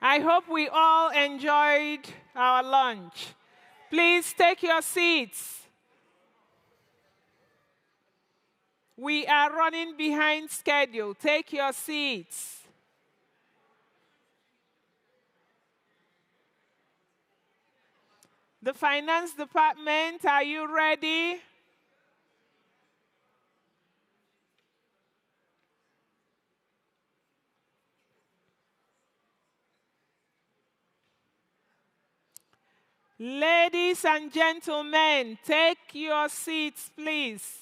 I hope we all enjoyed our lunch. Please take your seats. We are running behind schedule. Take your seats. The finance department, are you ready? Ladies and gentlemen, take your seats, please.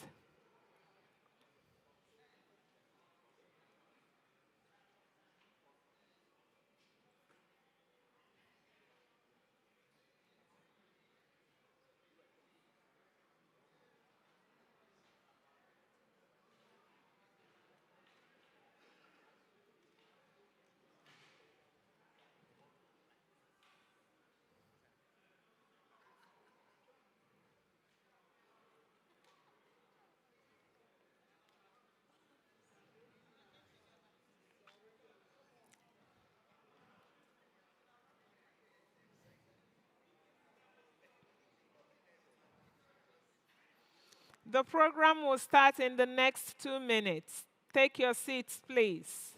The program will start in the next 2 minutes. Take your seats, please.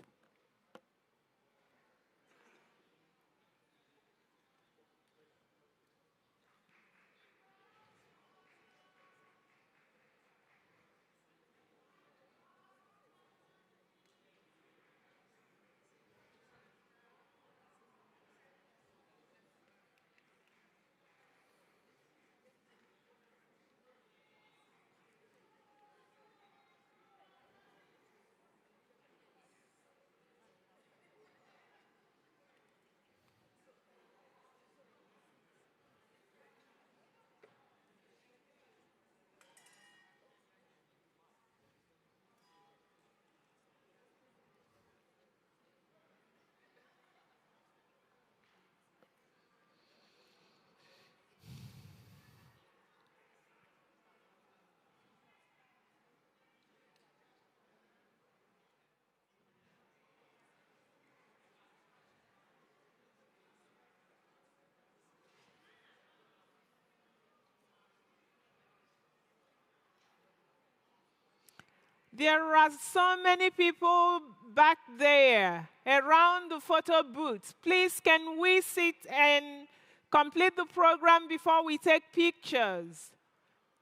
There are so many people back there around the photo booth. Please, can we sit and complete the program before we take pictures?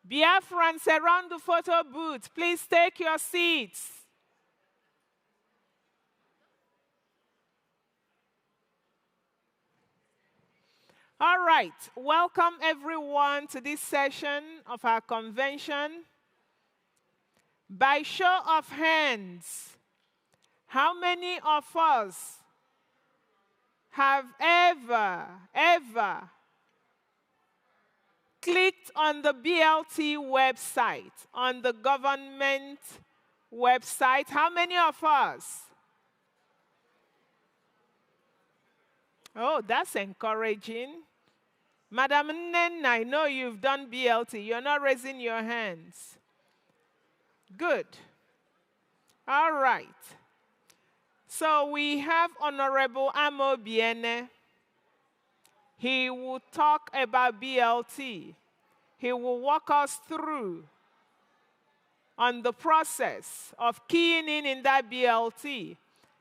Biafrans around the photo booth, please take your seats. All right, welcome everyone to this session of our convention. By show of hands, how many of us have ever clicked on the BLT website, on the government website? How many of us? Oh, that's encouraging. Madam Nen, I know you've done BLT. You're not raising your hands. Good. All right. So we have Honorable Amo Biene. He will talk about BLT. He will walk us through on the process of keying in that BLT.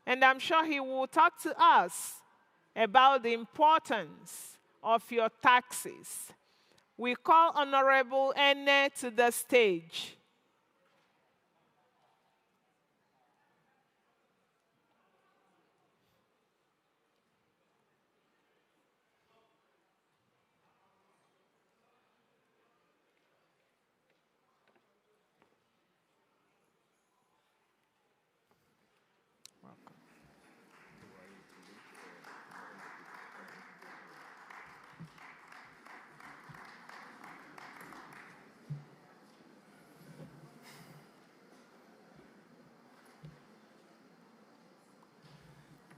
And I'm sure he will talk to us about the importance of your taxes. We call Honorable Ene to the stage.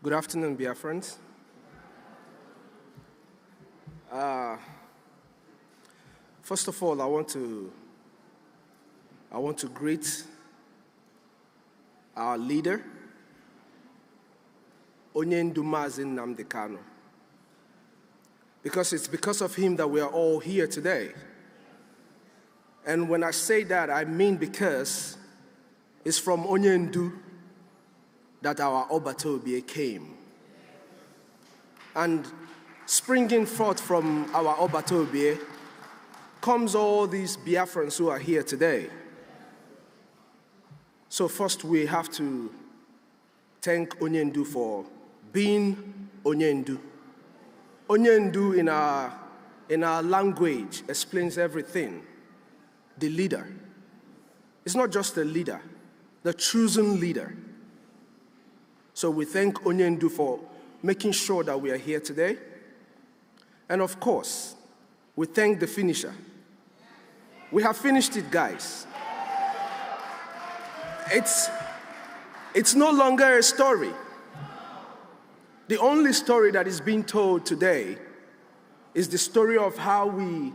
Good afternoon, Biafrans. First of all, I want to greet our leader, Onye Ndu Mazi Nnamdi Kanu. Because it's because of him that we are all here today. And when I say that, I mean because it's from Onye Ndu that our Obatobie came. And springing forth from our Obatobie comes all these Biafrans who are here today. So first we have to thank Onye Ndu for being Onye Ndu. Onye Ndu in our language explains everything. The leader. It's not just a leader, the chosen leader. So we thank Onye Ndu for making sure that we are here today. And of course, we thank the finisher. We have finished it, guys. It's no longer a story. The only story that is being told today is the story of how we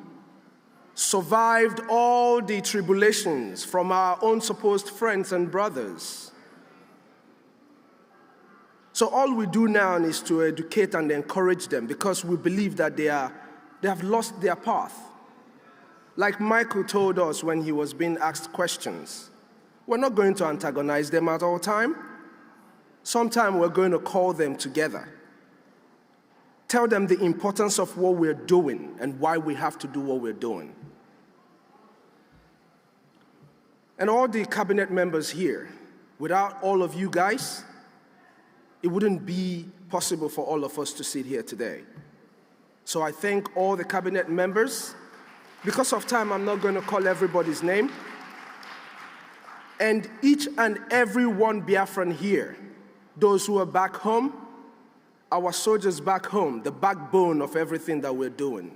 survived all the tribulations from our own supposed friends and brothers. So all we do now is to educate and encourage them because we believe that they have lost their path. Like Michael told us when he was being asked questions, we're not going to antagonize them at all time. Sometime we're going to call them together. Tell them the importance of what we're doing and why we have to do what we're doing. And all the cabinet members here, without all of you guys, it wouldn't be possible for all of us to sit here today. So I thank all the cabinet members. Because of time, I'm not going to call everybody's name. And each and every one Biafran here, those who are back home, our soldiers back home, the backbone of everything that we're doing.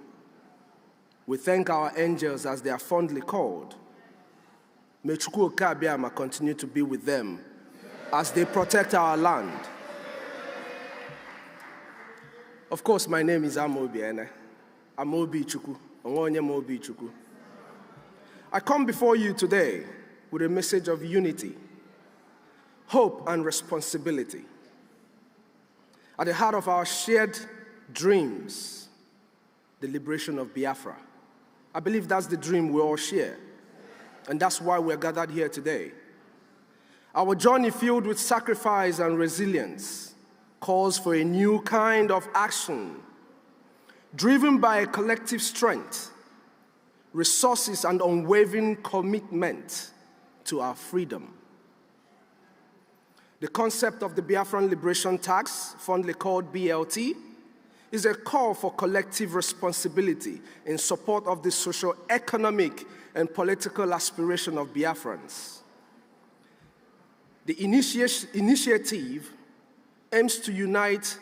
We thank our angels as they are fondly called. May Chukwu Okeabiama continue to be with them as they protect our land. Of course, my name is Amobi. Amobi Chukwu. Amobi Chukwu. I come before you today with a message of unity, hope, and responsibility. At the heart of our shared dreams, the liberation of Biafra. I believe that's the dream we all share, and that's why we're gathered here today. Our journey filled with sacrifice and resilience calls for a new kind of action, driven by a collective strength, resources, and unwavering commitment to our freedom. The concept of the Biafran Liberation Tax, fondly called BLT, is a call for collective responsibility in support of the socio-economic and political aspiration of Biafrans. The initiative aims to unite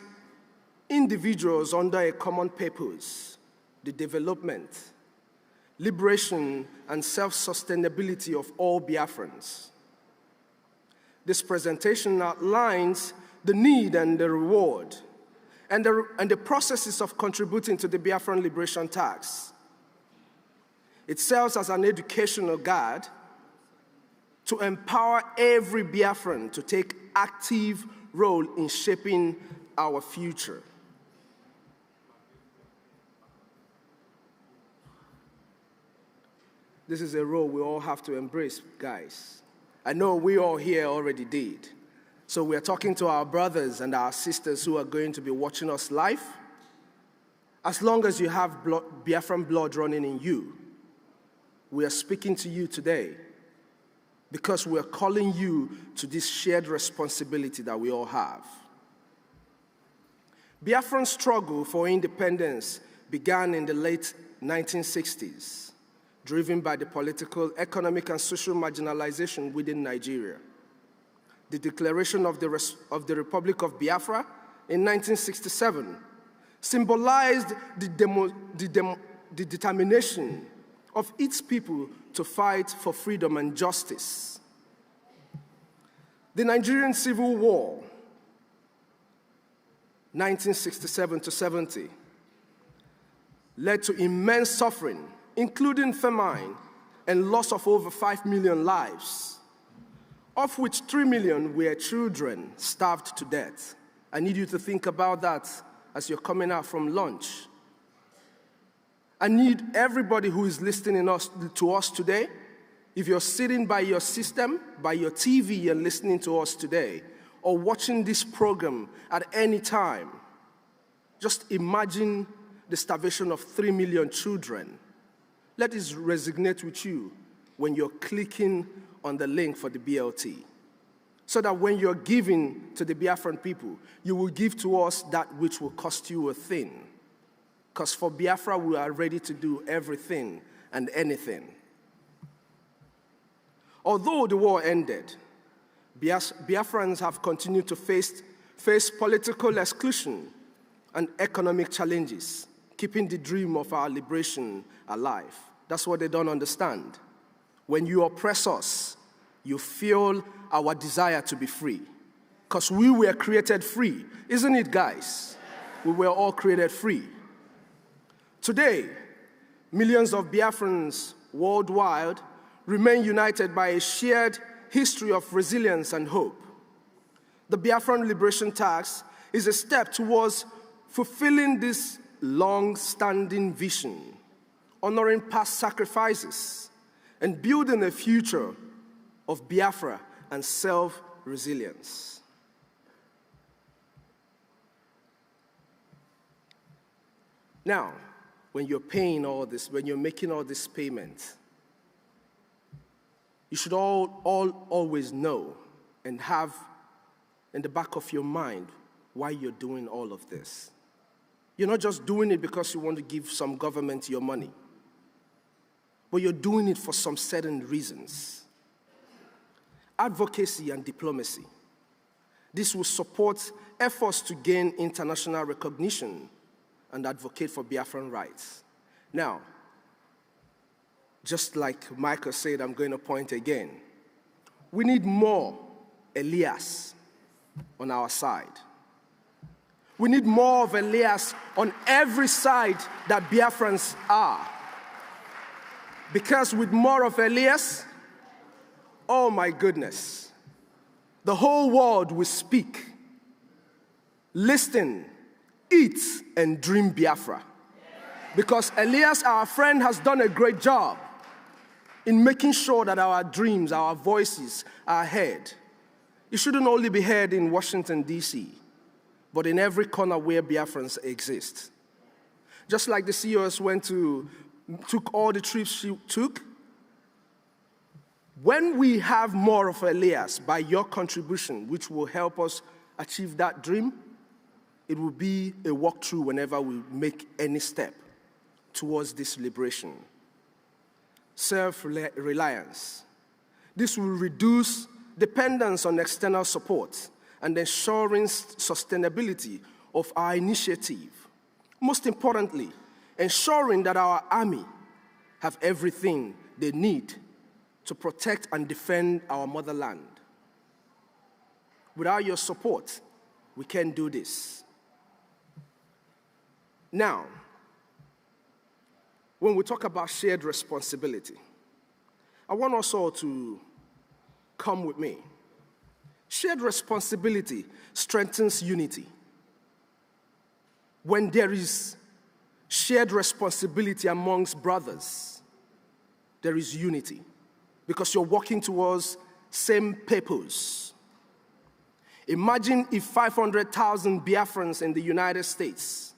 individuals under a common purpose, the development, liberation, and self-sustainability of all Biafrans. This presentation outlines the need and the reward, and the processes of contributing to the Biafran Liberation Tax. It serves as an educational guide to empower every Biafran to take active role in shaping our future. This is a role we all have to embrace, guys. I know we all here already did. So we're talking to our brothers and our sisters who are going to be watching us live. As long as you have Biafran blood running in you, we are speaking to you today because we are calling you to this shared responsibility that we all have. Biafran's struggle for independence began in the late 1960s, driven by the political, economic, and social marginalization within Nigeria. The declaration of the Republic of Biafra in 1967 symbolized the determination of its people to fight for freedom and justice. The Nigerian Civil War, 1967 to 70, led to immense suffering, including famine and loss of over 5 million lives, of which 3 million were children starved to death. I need you to think about that as you're coming out from lunch. I need everybody who is listening to us today, if you're sitting by your system, by your TV and listening to us today, or watching this program at any time, just imagine the starvation of 3 million children. Let this resonate with you when you're clicking on the link for the BLT, so that when you're giving to the Biafran people, you will give to us that which will cost you a thing. Because for Biafra, we are ready to do everything and anything. Although the war ended, Biafrans have continued to face political exclusion and economic challenges, keeping the dream of our liberation alive. That's what they don't understand. When you oppress us, you fuel our desire to be free. Because we were created free. Isn't it, guys? We were all created free. Today, millions of Biafrans worldwide remain united by a shared history of resilience and hope. The Biafran Liberation Tax is a step towards fulfilling this long-standing vision, honoring past sacrifices, and building a future of Biafra and self-resilience. Now, when you're paying all this, when you're making all this payment, you should always know and have in the back of your mind why you're doing all of this. You're not just doing it because you want to give some government your money, but you're doing it for some certain reasons. Advocacy and diplomacy. This will support efforts to gain international recognition and advocate for Biafran rights. Now, just like Michael said, I'm going to point again. We need more Elias on our side. We need more of Elias on every side that Biafrans are. Because with more of Elias, oh my goodness, the whole world will speak, listen, eat, and dream Biafra. Because Elias, our friend, has done a great job in making sure that our dreams, our voices are heard. It shouldn't only be heard in Washington, D.C., but in every corner where Biafrans exist. Just like the CEOs took all the trips she took, when we have more of Elias by your contribution, which will help us achieve that dream, it will be a walkthrough whenever we make any step towards this liberation. Self-reliance. This will reduce dependence on external support and ensuring sustainability of our initiative. Most importantly, ensuring that our army have everything they need to protect and defend our motherland. Without your support, we can't do this. Now, when we talk about shared responsibility, I want us all to come with me. Shared responsibility strengthens unity. When there is shared responsibility amongst brothers, there is unity, because you're working towards same purpose. Imagine if 500,000 Biafrans in the United States,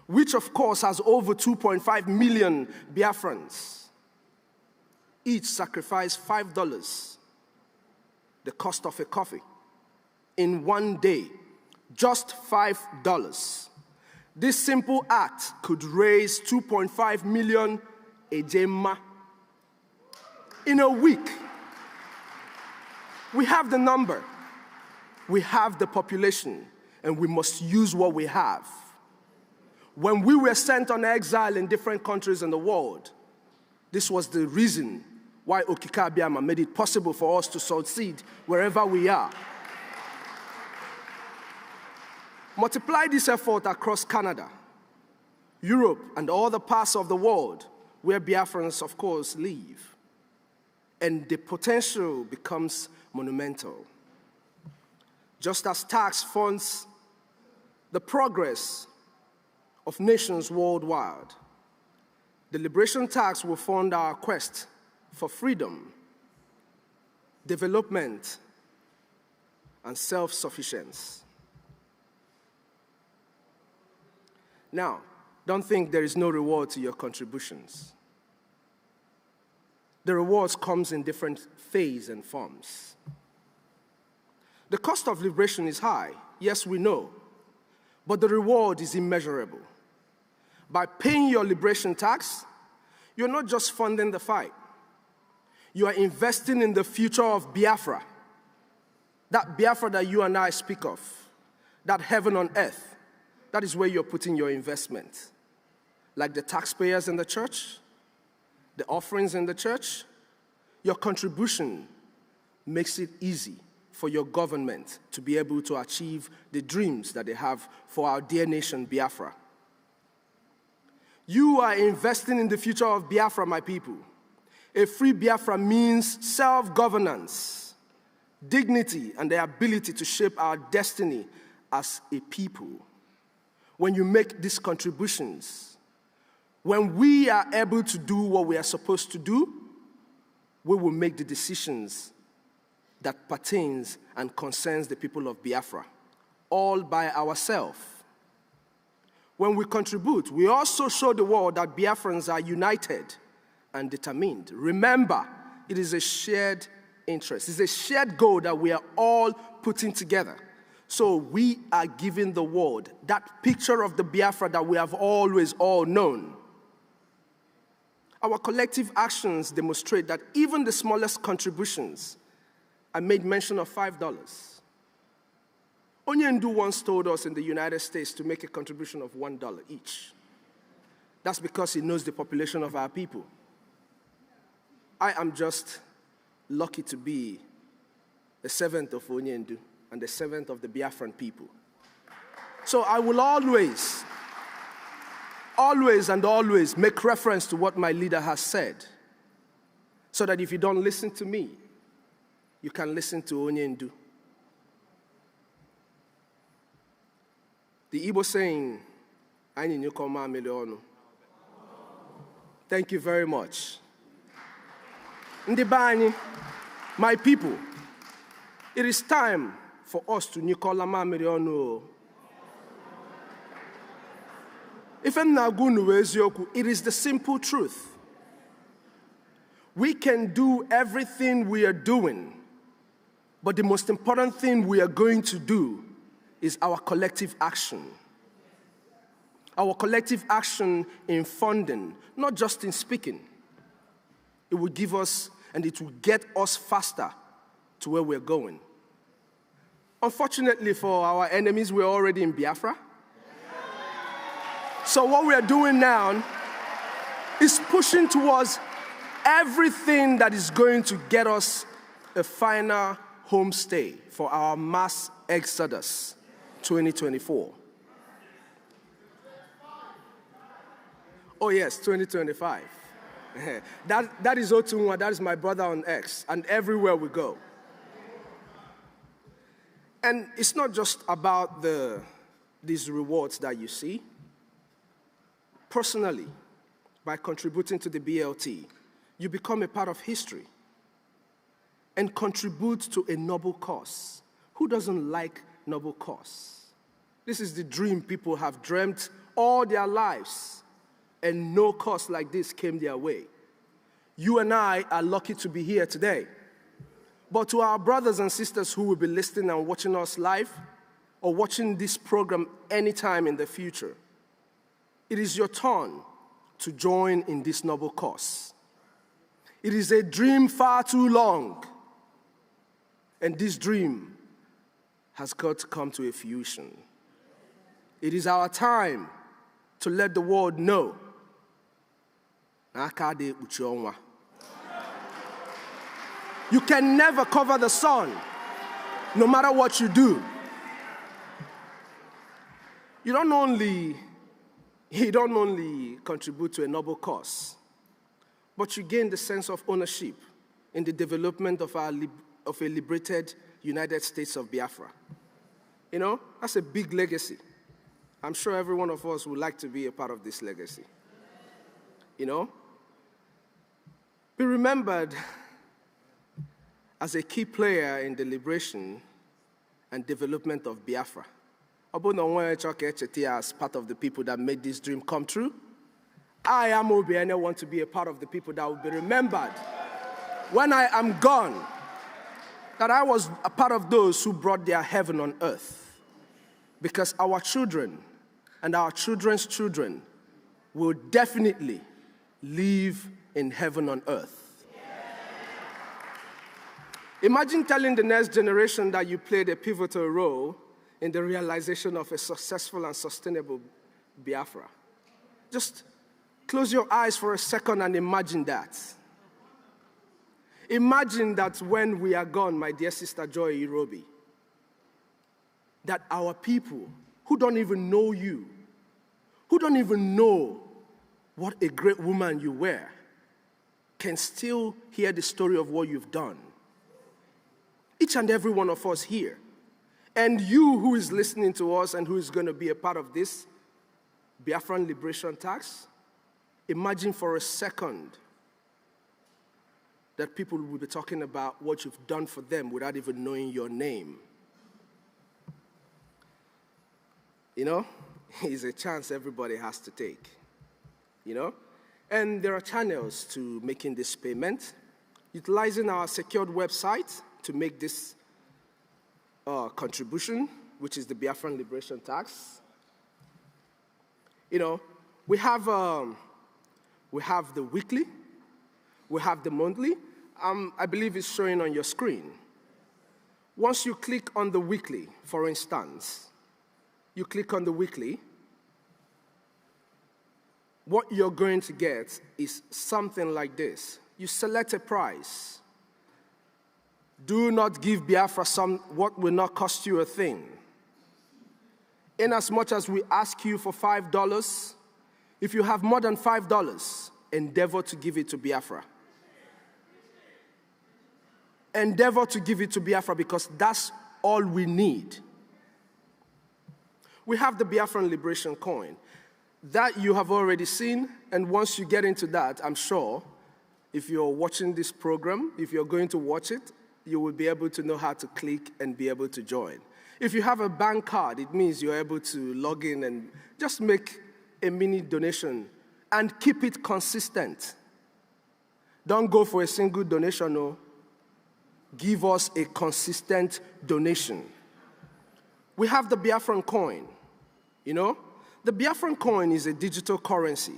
which of course has over 2.5 million Biafrans, each sacrifice $5, the cost of a coffee, in one day, just $5. This simple act could raise 2.5 million ejema in a week. We have the number, we have the population, and we must use what we have. When we were sent on exile in different countries in the world, this was the reason why Okika Abiyama made it possible for us to succeed wherever we are. Multiply this effort across Canada, Europe, and all the parts of the world where Biafrans, of course, live, and the potential becomes monumental. Just as tax funds the progress of nations worldwide. The liberation tax will fund our quest for freedom, development, and self-sufficiency. Now, don't think there is no reward to your contributions. The rewards comes in different phases and forms. The cost of liberation is high, yes, we know, but the reward is immeasurable. By paying your liberation tax, you're not just funding the fight. You are investing in the future of Biafra, that Biafra that you and I speak of, that heaven on earth. That is where you're putting your investment. Like the taxpayers in the church, the offerings in the church, your contribution makes it easy for your government to be able to achieve the dreams that they have for our dear nation, Biafra. You are investing in the future of Biafra, my people. A free Biafra means self-governance, dignity, and the ability to shape our destiny as a people. When you make these contributions, when we are able to do what we are supposed to do, we will make the decisions that pertains and concerns the people of Biafra, all by ourselves. When we contribute, we also show the world that Biafrans are united and determined. Remember, it is a shared interest. It's a shared goal that we are all putting together. So we are giving the world that picture of the Biafra that we have always all known. Our collective actions demonstrate that even the smallest contributions, I made mention of $5. Onyendu once told us in the United States to make a contribution of $1 each. That's because he knows the population of our people. I am just lucky to be a servant of Onyendu and the servant of the Biafran people. So I will always make reference to what my leader has said, so that if you don't listen to me, you can listen to Onyendu. The Igbo saying, "Anyị nyukoma milionu." Thank you very much. Ndibani, my people, it is time for us to nyukola milionu. If it is the simple truth. We can do everything we are doing, but the most important thing we are going to do is our collective action. Our collective action in funding, not just in speaking. It will give us, and it will get us faster to where we're going. Unfortunately for our enemies, we're already in Biafra. So what we are doing now is pushing towards everything that is going to get us a final homestay for our mass exodus 2024. Oh yes, 2025. That is Otunwa, that is my brother on X, and everywhere we go. And it's not just about these rewards that you see. Personally, by contributing to the BLT, you become a part of history and contribute to a noble cause. Who doesn't like noble cause? This is the dream people have dreamt all their lives, and no cause like this came their way. You and I are lucky to be here today. But to our brothers and sisters who will be listening and watching us live, or watching this program anytime in the future, it is your turn to join in this noble cause. It is a dream far too long, and this dream has got to come to a fruition. It is our time to let the world know. You can never cover the sun, no matter what you do. You don't only contribute to a noble cause, but you gain the sense of ownership in the development of a liberated United States of Biafra. You know, that's a big legacy. I'm sure every one of us would like to be a part of this legacy. You know? Be remembered as a key player in the liberation and development of Biafra. As part of the people that made this dream come true, I am Obiene, want to be a part of the people that will be remembered when I am gone, that I was a part of those who brought their heaven on earth. Because our children and our children's children will definitely live in heaven on earth. Imagine telling the next generation that you played a pivotal role in the realization of a successful and sustainable Biafra. Just close your eyes for a second and imagine that. Imagine that when we are gone, my dear sister Joy Irobi, that our people who don't even know you, who don't even know what a great woman you were, can still hear the story of what you've done. Each and every one of us here. And you who is listening to us and who is going to be a part of this Biafran Liberation Tax, imagine for a second that people will be talking about what you've done for them without even knowing your name. You know, it's a chance everybody has to take, you know? And there are channels to making this payment, utilizing our secured website to make this contribution, which is the Biafran Liberation Tax. You know, we have the weekly, we have the monthly. I believe it's showing on your screen. Once you click on the weekly, for instance, you click on the weekly, what you're going to get is something like this. You select a price. Do not give Biafra what will not cost you a thing. In as much as we ask you for $5, if you have more than $5, endeavor to give it to Biafra. Endeavor to give it to Biafra because that's all we need. We have the Biafran Liberation Coin. That you have already seen, and once you get into that, I'm sure, if you're watching this program, if you're going to watch it, you will be able to know how to click and be able to join. If you have a bank card, it means you're able to log in and just make a mini donation and keep it consistent. Don't go for a single donation, no. Give us a consistent donation. We have the Biafran coin, you know? The Biafran coin is a digital currency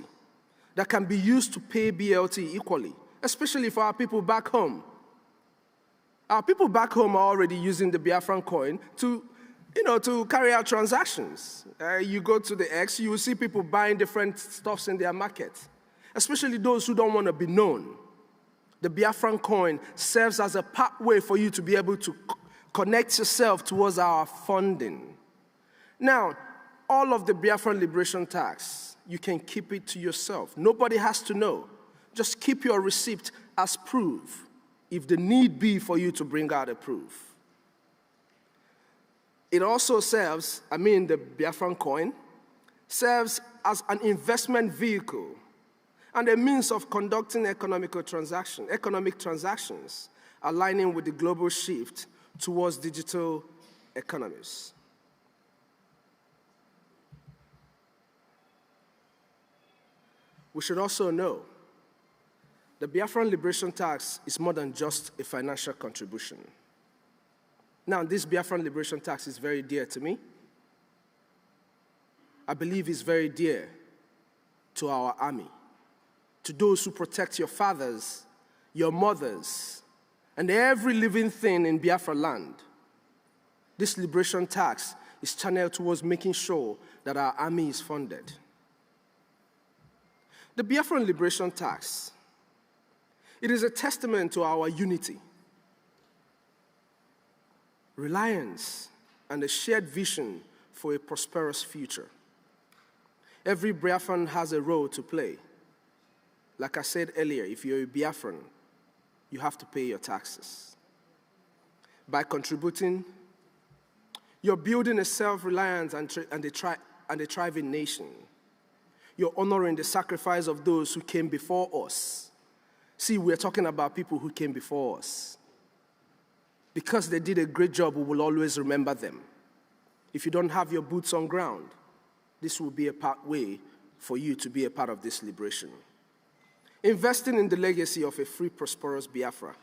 that can be used to pay BLT equally, especially for our people back home. Our people back home are already using the Biafran coin to carry out transactions. You go to the X, you will see people buying different stuffs in their market, especially those who don't want to be known. The Biafran coin serves as a pathway for you to be able to connect yourself towards our funding. Now, all of the Biafran Liberation Tax, you can keep it to yourself. Nobody has to know. Just keep your receipt as proof, if the need be for you to bring out a proof. It also serves, the Biafran coin, serves as an investment vehicle and a means of conducting economic transactions, aligning with the global shift towards digital economies. We should also know the Biafran Liberation Tax is more than just a financial contribution. Now, this Biafran Liberation Tax is very dear to me. I believe it's very dear to our army, to those who protect your fathers, your mothers, and every living thing in Biafra land. This liberation tax is channeled towards making sure that our army is funded. The Biafran Liberation Tax, it is a testament to our unity, reliance, and a shared vision for a prosperous future. Every Biafran has a role to play. Like I said earlier, if you're a Biafran, you have to pay your taxes. By contributing, you're building a self-reliance and and a thriving nation. You're honoring the sacrifice of those who came before us. See, we're talking about people who came before us. Because they did a great job, we will always remember them. If you don't have your boots on ground, this will be a way for you to be a part of this liberation. Investing in the legacy of a free, prosperous Biafra,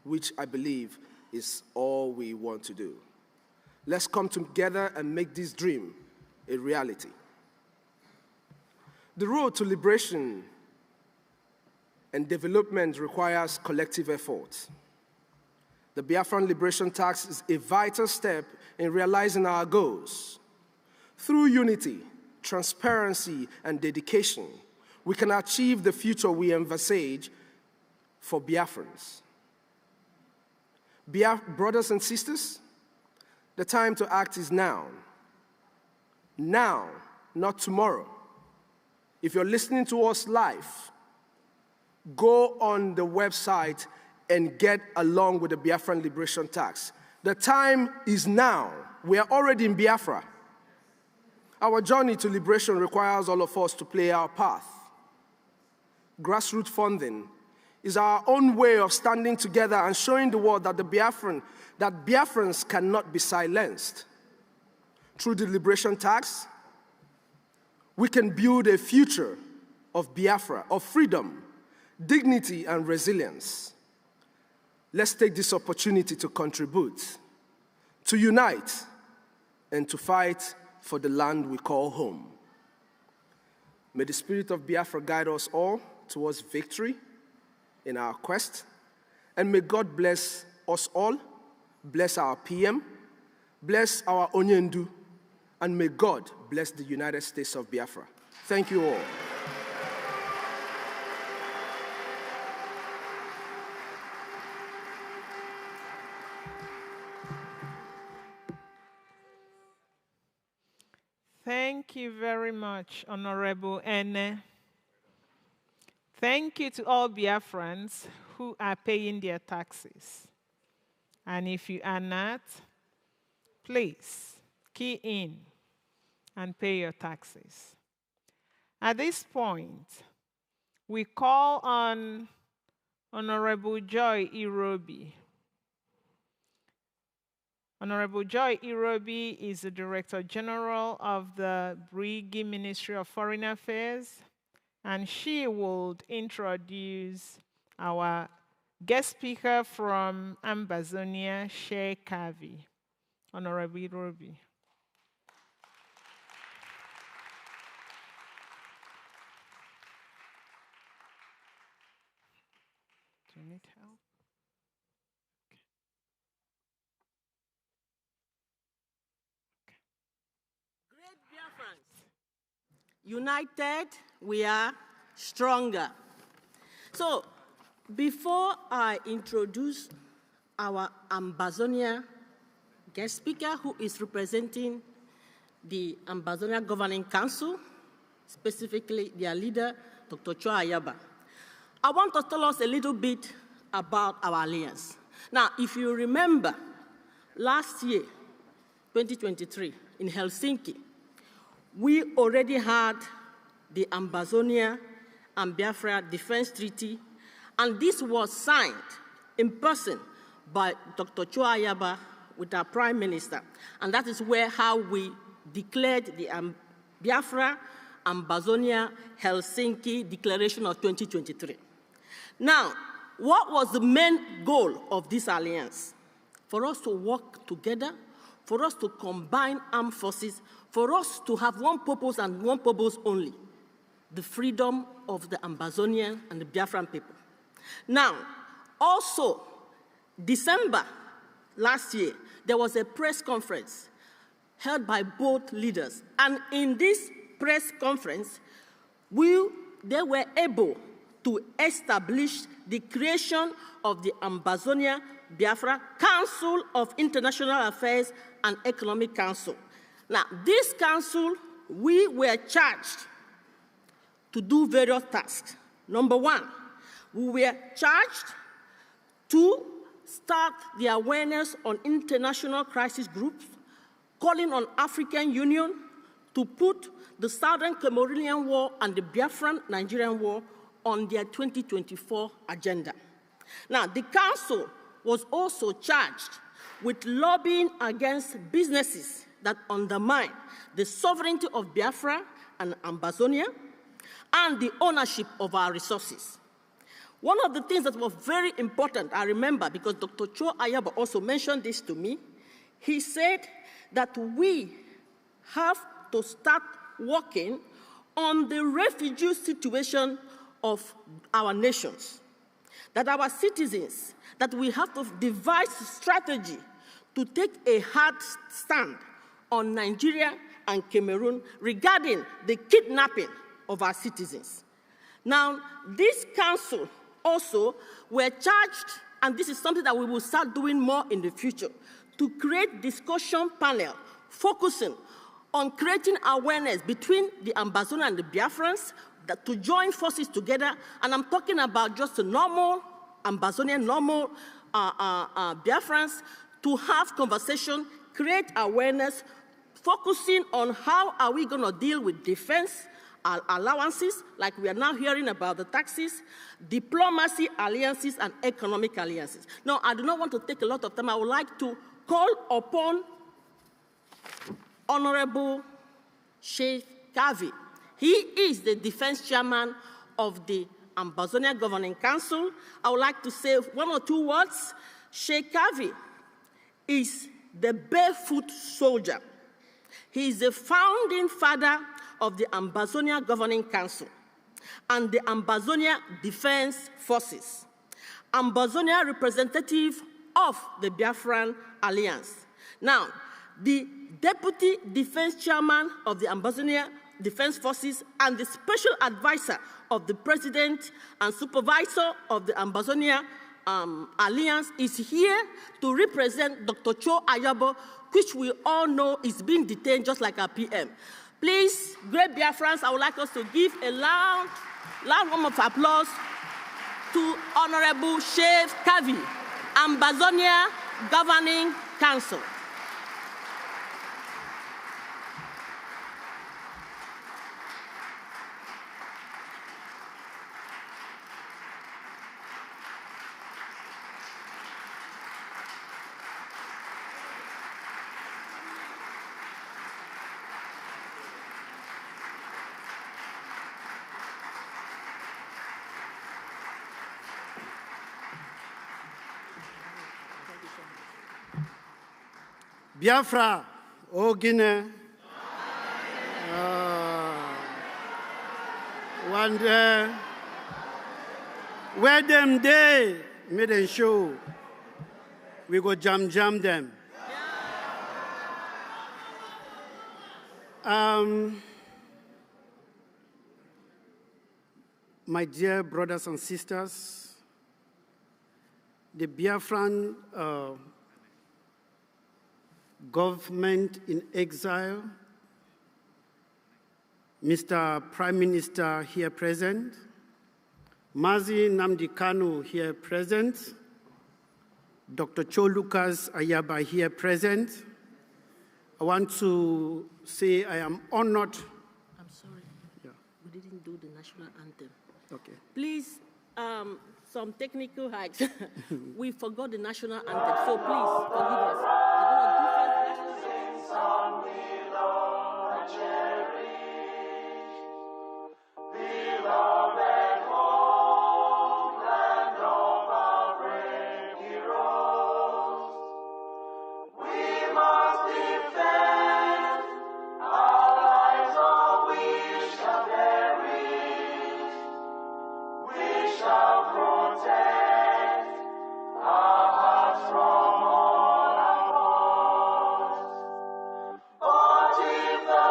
which I believe is all we want to do. Let's come together and make this dream a reality. The road to liberation and development requires collective effort. The Biafran Liberation Tax is a vital step in realizing our goals. Through unity, transparency, and dedication, we can achieve the future we envisage for Biafrans. Brothers and sisters, the time to act is now. Now, not tomorrow. If you're listening to us live, go on the website and get along with the Biafran Liberation Tax. The time is now. We are already in Biafra. Our journey to liberation requires all of us to play our part. Grassroots funding is our own way of standing together and showing the world that Biafrans cannot be silenced. Through the Liberation Tax, we can build a future of Biafra, of freedom, dignity, and resilience. Let's take this opportunity to contribute, to unite, and to fight for the land we call home. May the spirit of Biafra guide us all towards victory in our quest, and may God bless us all, bless our PM, bless our Onyendu, and may God bless the United States of Biafra. Thank you all. Thank you very much, Honorable Ene. Thank you to all Biafrans who are paying their taxes. And if you are not, please key in and pay your taxes. At this point, we call on Honorable Joy Irobi. Honorable Joy Irobi is the Director General of the Brigi Ministry of Foreign Affairs, and she will introduce our guest speaker from Ambazonia, Shea Kavi. Honorable Irobi. Do you need help? United, we are stronger. So, before I introduce our Ambazonia guest speaker, who is representing the Ambazonia Governing Council, specifically their leader, Dr. Chua Ayaba, I want to tell us a little bit about our alliance. Now, if you remember, last year, 2023, in Helsinki, we already had the Ambazonia and Biafra Defense Treaty, and this was signed in person by Dr. Chua Ayaba with our Prime Minister. And that is how we declared the Biafra Ambazonia Helsinki Declaration of 2023. Now, what was the main goal of this alliance? For us to work together, for us to combine armed forces, for us to have one purpose and one purpose only, the freedom of the Ambazonian and the Biafran people. Now, also, December last year, there was a press conference held by both leaders. And in this press conference, they were able to establish the creation of the Ambazonia Biafra Council of International Affairs and Economic Council. Now, this council, we were charged to do various tasks. Number one, we were charged to start the awareness on international crisis groups, calling on African Union to put the Southern Cameroonian War and the Biafran Nigerian War on their 2024 agenda. Now, the Council was also charged with lobbying against businesses that undermine the sovereignty of Biafra and Ambazonia and the ownership of our resources. One of the things that was very important, I remember, because Dr. Cho Ayaba also mentioned this to me, he said that we have to start working on the refugee situation of our nations, that our citizens, that we have to devise strategy to take a hard stand on Nigeria and Cameroon regarding the kidnapping of our citizens. Now, this council also were charged, and this is something that we will start doing more in the future, to create discussion panel focusing on creating awareness between the Ambazonia and the Biafrans, that to join forces together, and I'm talking about just the normal Ambazonian, normal Biafrans, to have conversation, create awareness, focusing on how are we going to deal with defense allowances, like we are now hearing about the taxes, diplomacy alliances, and economic alliances. Now, I do not want to take a lot of time. I would like to call upon Honorable Sheikh Kavi. He is the defense chairman of the Ambazonia Governing Council. I would like to say one or two words. Sheikh Kavi is the barefoot soldier. He is the founding father of the Ambazonia Governing Council and the Ambazonia Defense Forces, Ambazonia representative of the Biafran Alliance. Now, the Deputy Defense Chairman of the Ambazonia Defense Forces and the Special Advisor of the President and Supervisor of the Ambazonia Alliance is here to represent Dr. Cho Ayabo, which we all know is being detained just like our PM. Please, great Biafrans, I would like us to give a loud round of applause to Honorable Sheikh Kavi, Ambazonia Governing Council. Biafra, O Guinea. One day, where them day, made them show, we go jam them. My dear brothers and sisters, the Biafran government in exile, Mr. Prime Minister here present, Mazi Nnamdi Kanu here present, Dr. Cho Lucas Ayaba here present. I want to say I am honored. I'm sorry, we didn't do the national anthem. Okay. Please, some technical hacks. We forgot the national anthem, so please forgive us. But if the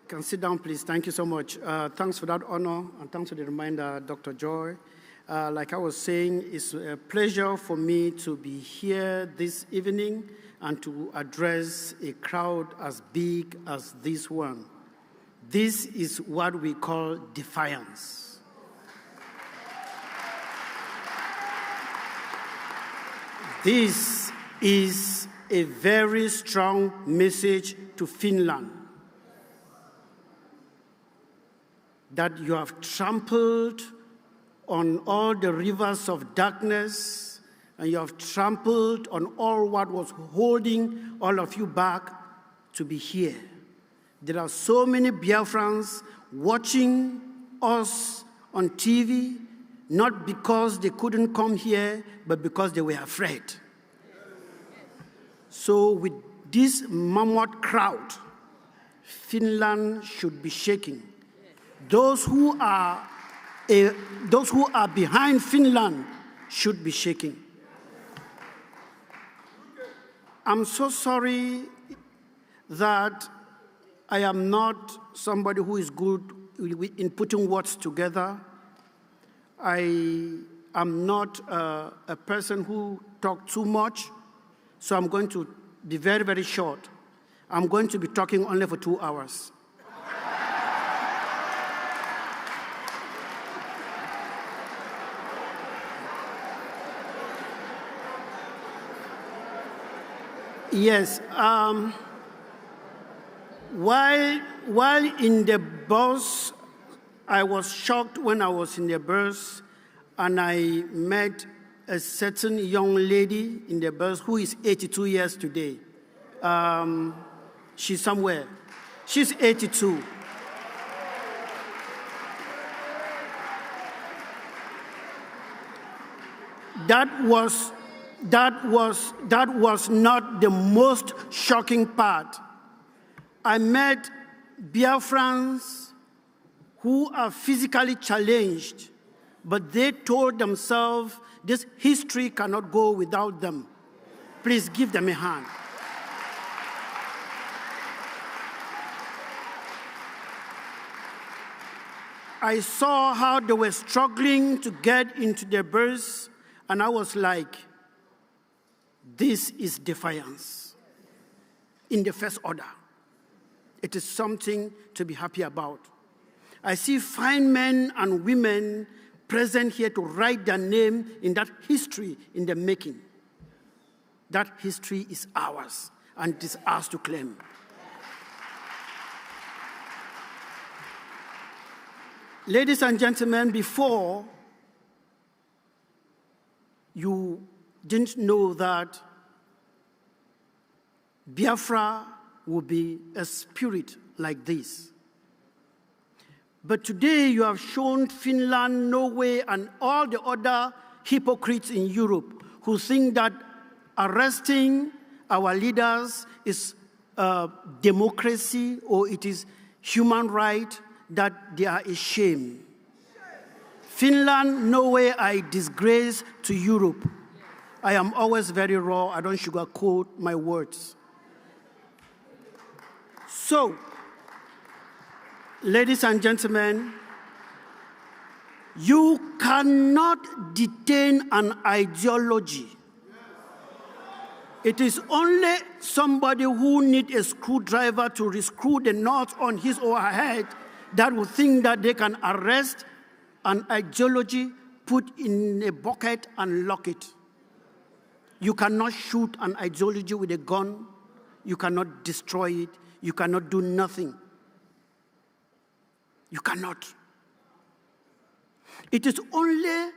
can sit down, please. Thank you so much. Thanks for that honor, and thanks for the reminder, Dr. Joy. Like I was saying, it's a pleasure for me to be here this evening and to address a crowd as big as this one. This is what we call defiance. This is a very strong message to Finland that you have trampled on all the rivers of darkness, and you have trampled on all what was holding all of you back to be here. There are so many Biafrans watching us on TV, not because they couldn't come here, but because they were afraid. So with this mammoth crowd, Finland should be shaking. Those who are behind Finland should be shaking. I'm so sorry that I am not somebody who is good in putting words together. I am not a person who talks too much, so I'm going to be very, very short. I'm going to be talking only for 2 hours. Yes, while in the bus, I was shocked when I was in the bus and I met a certain young lady in the bus who is 82 years today. She's somewhere. She's 82. That was not the most shocking part. I met Biafrans who are physically challenged, but they told themselves this history cannot go without them. Please give them a hand. I saw how they were struggling to get into their bus, and I was like, this is defiance in the first order. It is something to be happy about. I see fine men and women present here to write their name in that history in the making. That history is ours, and it is ours to claim. Ladies and gentlemen, before you didn't know that Biafra would be a spirit like this. But today you have shown Finland, Norway, and all the other hypocrites in Europe who think that arresting our leaders is democracy or it is human right, that they are ashamed. Finland, Norway are a disgrace to Europe. I am always very raw. I don't sugarcoat my words. So, ladies and gentlemen, you cannot detain an ideology. It is only somebody who needs a screwdriver to rescrew the knots on his or her head that will think that they can arrest an ideology, put in a bucket and lock it. You cannot shoot an ideology with a gun. You cannot destroy it. You cannot do nothing. You cannot. It is only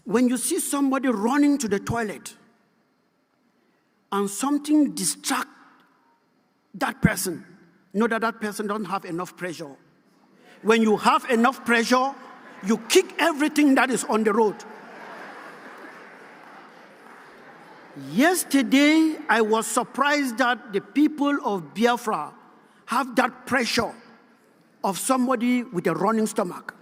when you see somebody running to the toilet and something distracts that person, know that that person doesn't have enough pressure. When you have enough pressure, you kick everything that is on the road. Yesterday, I was surprised that the people of Biafra have that pressure of somebody with a running stomach.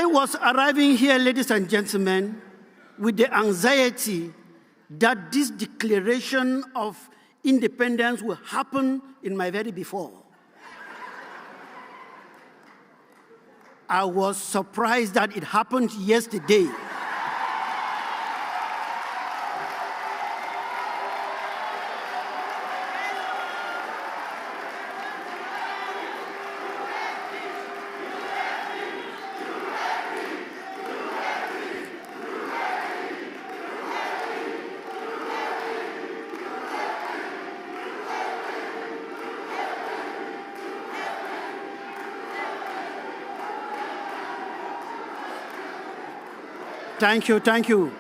I was arriving here, ladies and gentlemen, with the anxiety that this declaration of independence will happen in my very before. I was surprised that it happened yesterday. Thank you, thank you,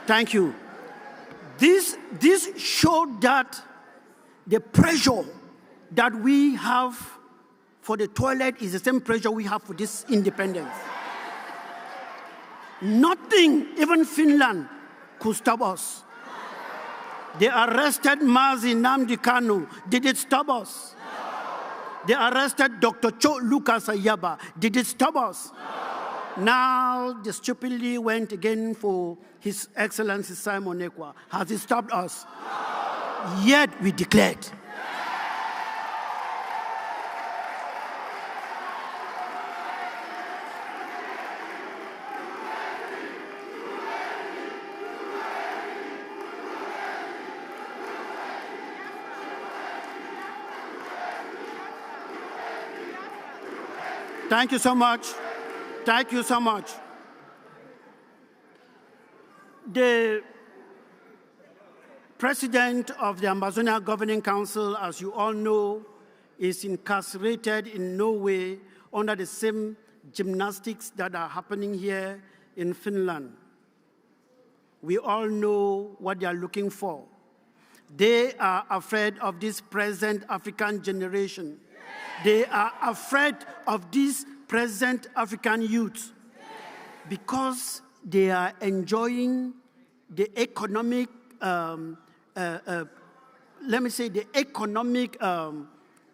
thank you. This showed that the pressure that we have for the toilet is the same pressure we have for this independence. Nothing, even Finland, could stop us. They arrested Mazi Nnamdi Kanu. Did it stop us? They arrested Dr. Lucas Ayaba. Did it stop us? Now, they stupidly went again for His Excellency Simon Ekpa. Has it stopped us? Yet we declared. Thank you so much. Thank you so much. The president of the Ambazonia Governing Council, as you all know, is incarcerated in Norway under the same gymnastics that are happening here in Finland. We all know what they are looking for. They are afraid of this present African generation. They are afraid of this present African youth because they are enjoying the economic, let me say, the economic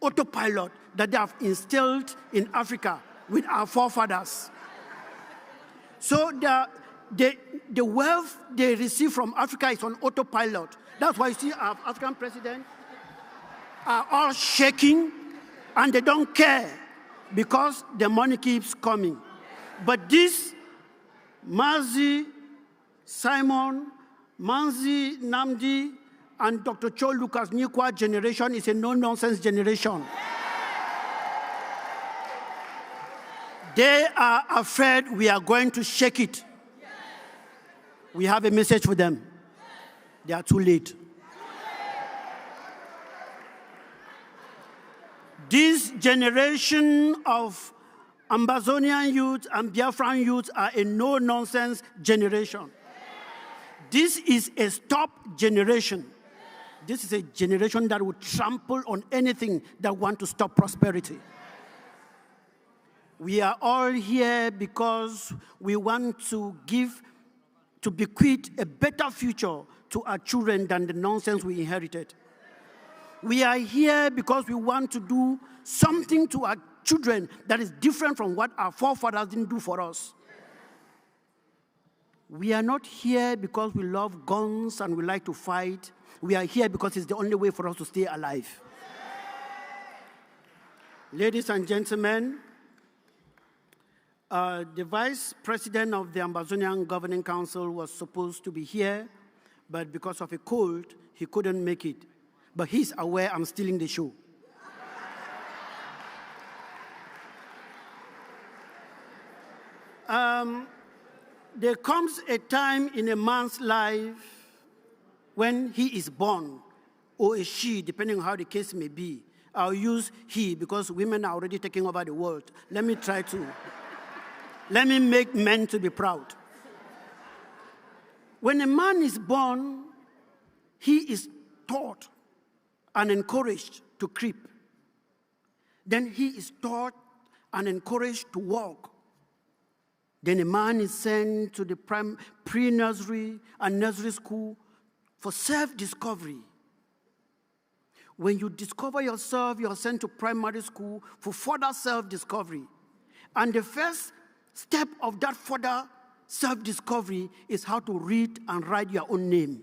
autopilot that they have instilled in Africa with our forefathers. So the wealth they receive from Africa is on autopilot. That's why you see our African presidents are all shaking and they don't care because the money keeps coming. But this Mazi, Simon, Manzi, Nnamdi, and Dr. Cho Lucas Nyikwa generation is a no-nonsense generation. They are afraid we are going to shake it. We have a message for them. They are too late. This generation of Ambazonian youth and Biafran youth are a no-nonsense generation. This is a stop generation. This is a generation that will trample on anything that wants to stop prosperity. We are all here because we want to bequeath a better future to our children than the nonsense we inherited. We are here because we want to do something to our children that is different from what our forefathers didn't do for us. We are not here because we love guns and we like to fight. We are here because it's the only way for us to stay alive. Ladies and gentlemen, the vice president of the Ambazonian Governing Council was supposed to be here, but because of a cold, he couldn't make it. But he's aware I'm stealing the show. There comes a time in a man's life when he is born, or a she, depending on how the case may be. I'll use he because women are already taking over the world. Let me make men to be proud. When a man is born, he is taught and encouraged to creep. Then he is taught and encouraged to walk. Then a man is sent to the pre-nursery and nursery school for self-discovery. When you discover yourself, you are sent to primary school for further self-discovery. And the first step of that further self-discovery is how to read and write your own name.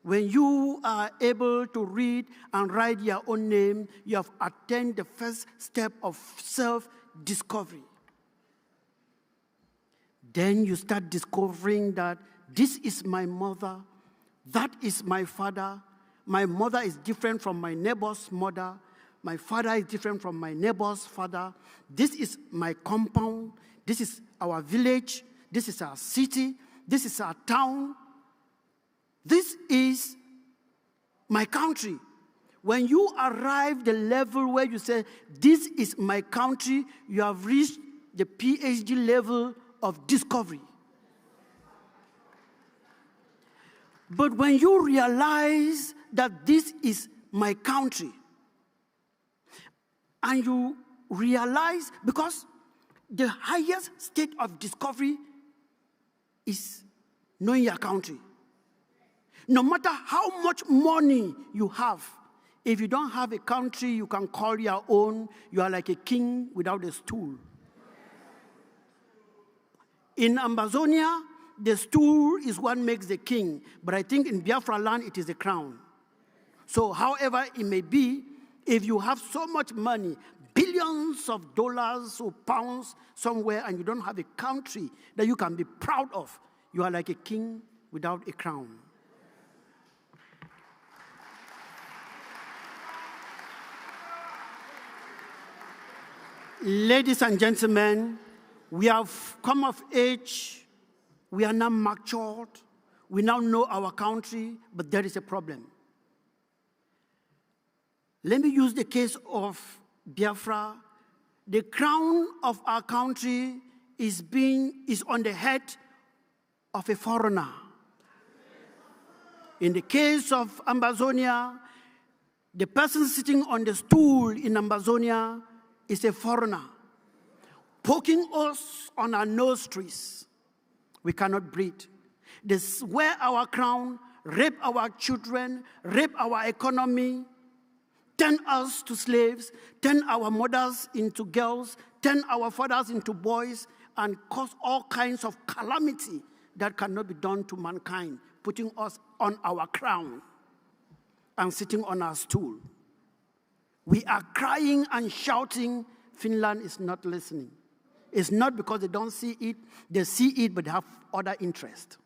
When you are able to read and write your own name, you have attained the first step of self-discovery. Then you start discovering that this is my mother, that is my father. My mother is different from my neighbor's mother. My father is different from my neighbor's father. This is my compound. This is our village. This is our city. This is our town. This is my country. When you arrive the level where you say, this is my country, you have reached the PhD level of discovery. But when you realize that this is my country, and you realize, because the highest state of discovery is knowing your country. No matter how much money you have, if you don't have a country you can call your own, you are like a king without a stool. In Amazonia, the stool is what makes the king, but I think in Biafra land it is the crown. So however it may be, if you have so much money, billions of dollars or pounds somewhere, and you don't have a country that you can be proud of, you are like a king without a crown. Ladies and gentlemen, we have come of age. We are now matured. We now know our country, but there is a problem. Let me use the case of Biafra. The crown of our country is on the head of a foreigner. In the case of Amazonia, the person sitting on the stool in Amazonia is a foreigner, poking us on our nostrils. We cannot breathe. They wear our crown, rape our children, rape our economy, turn us to slaves, turn our mothers into girls, turn our fathers into boys, and cause all kinds of calamity that cannot be done to mankind, putting us on our crown and sitting on our stool. We are crying and shouting. Finland is not listening. It's not because they don't see it. They see it, but they have other interest.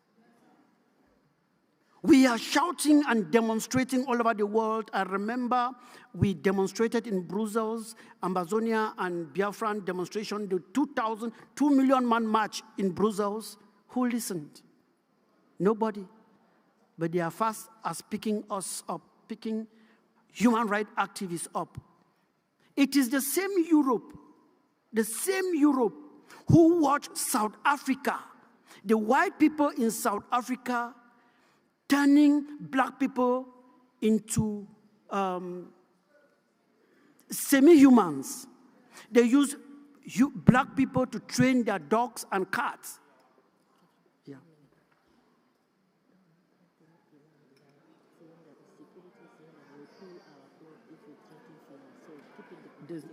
We are shouting and demonstrating all over the world. I remember we demonstrated in Brussels, Amazonia and Biafran demonstration, the 2 million man march in Brussels. Who listened? Nobody. But they are fast as picking us up, picking human rights activists up. It is the same Europe who watched South Africa, the white people in South Africa turning black people into semi-humans. They use black people to train their dogs and cats. Yeah.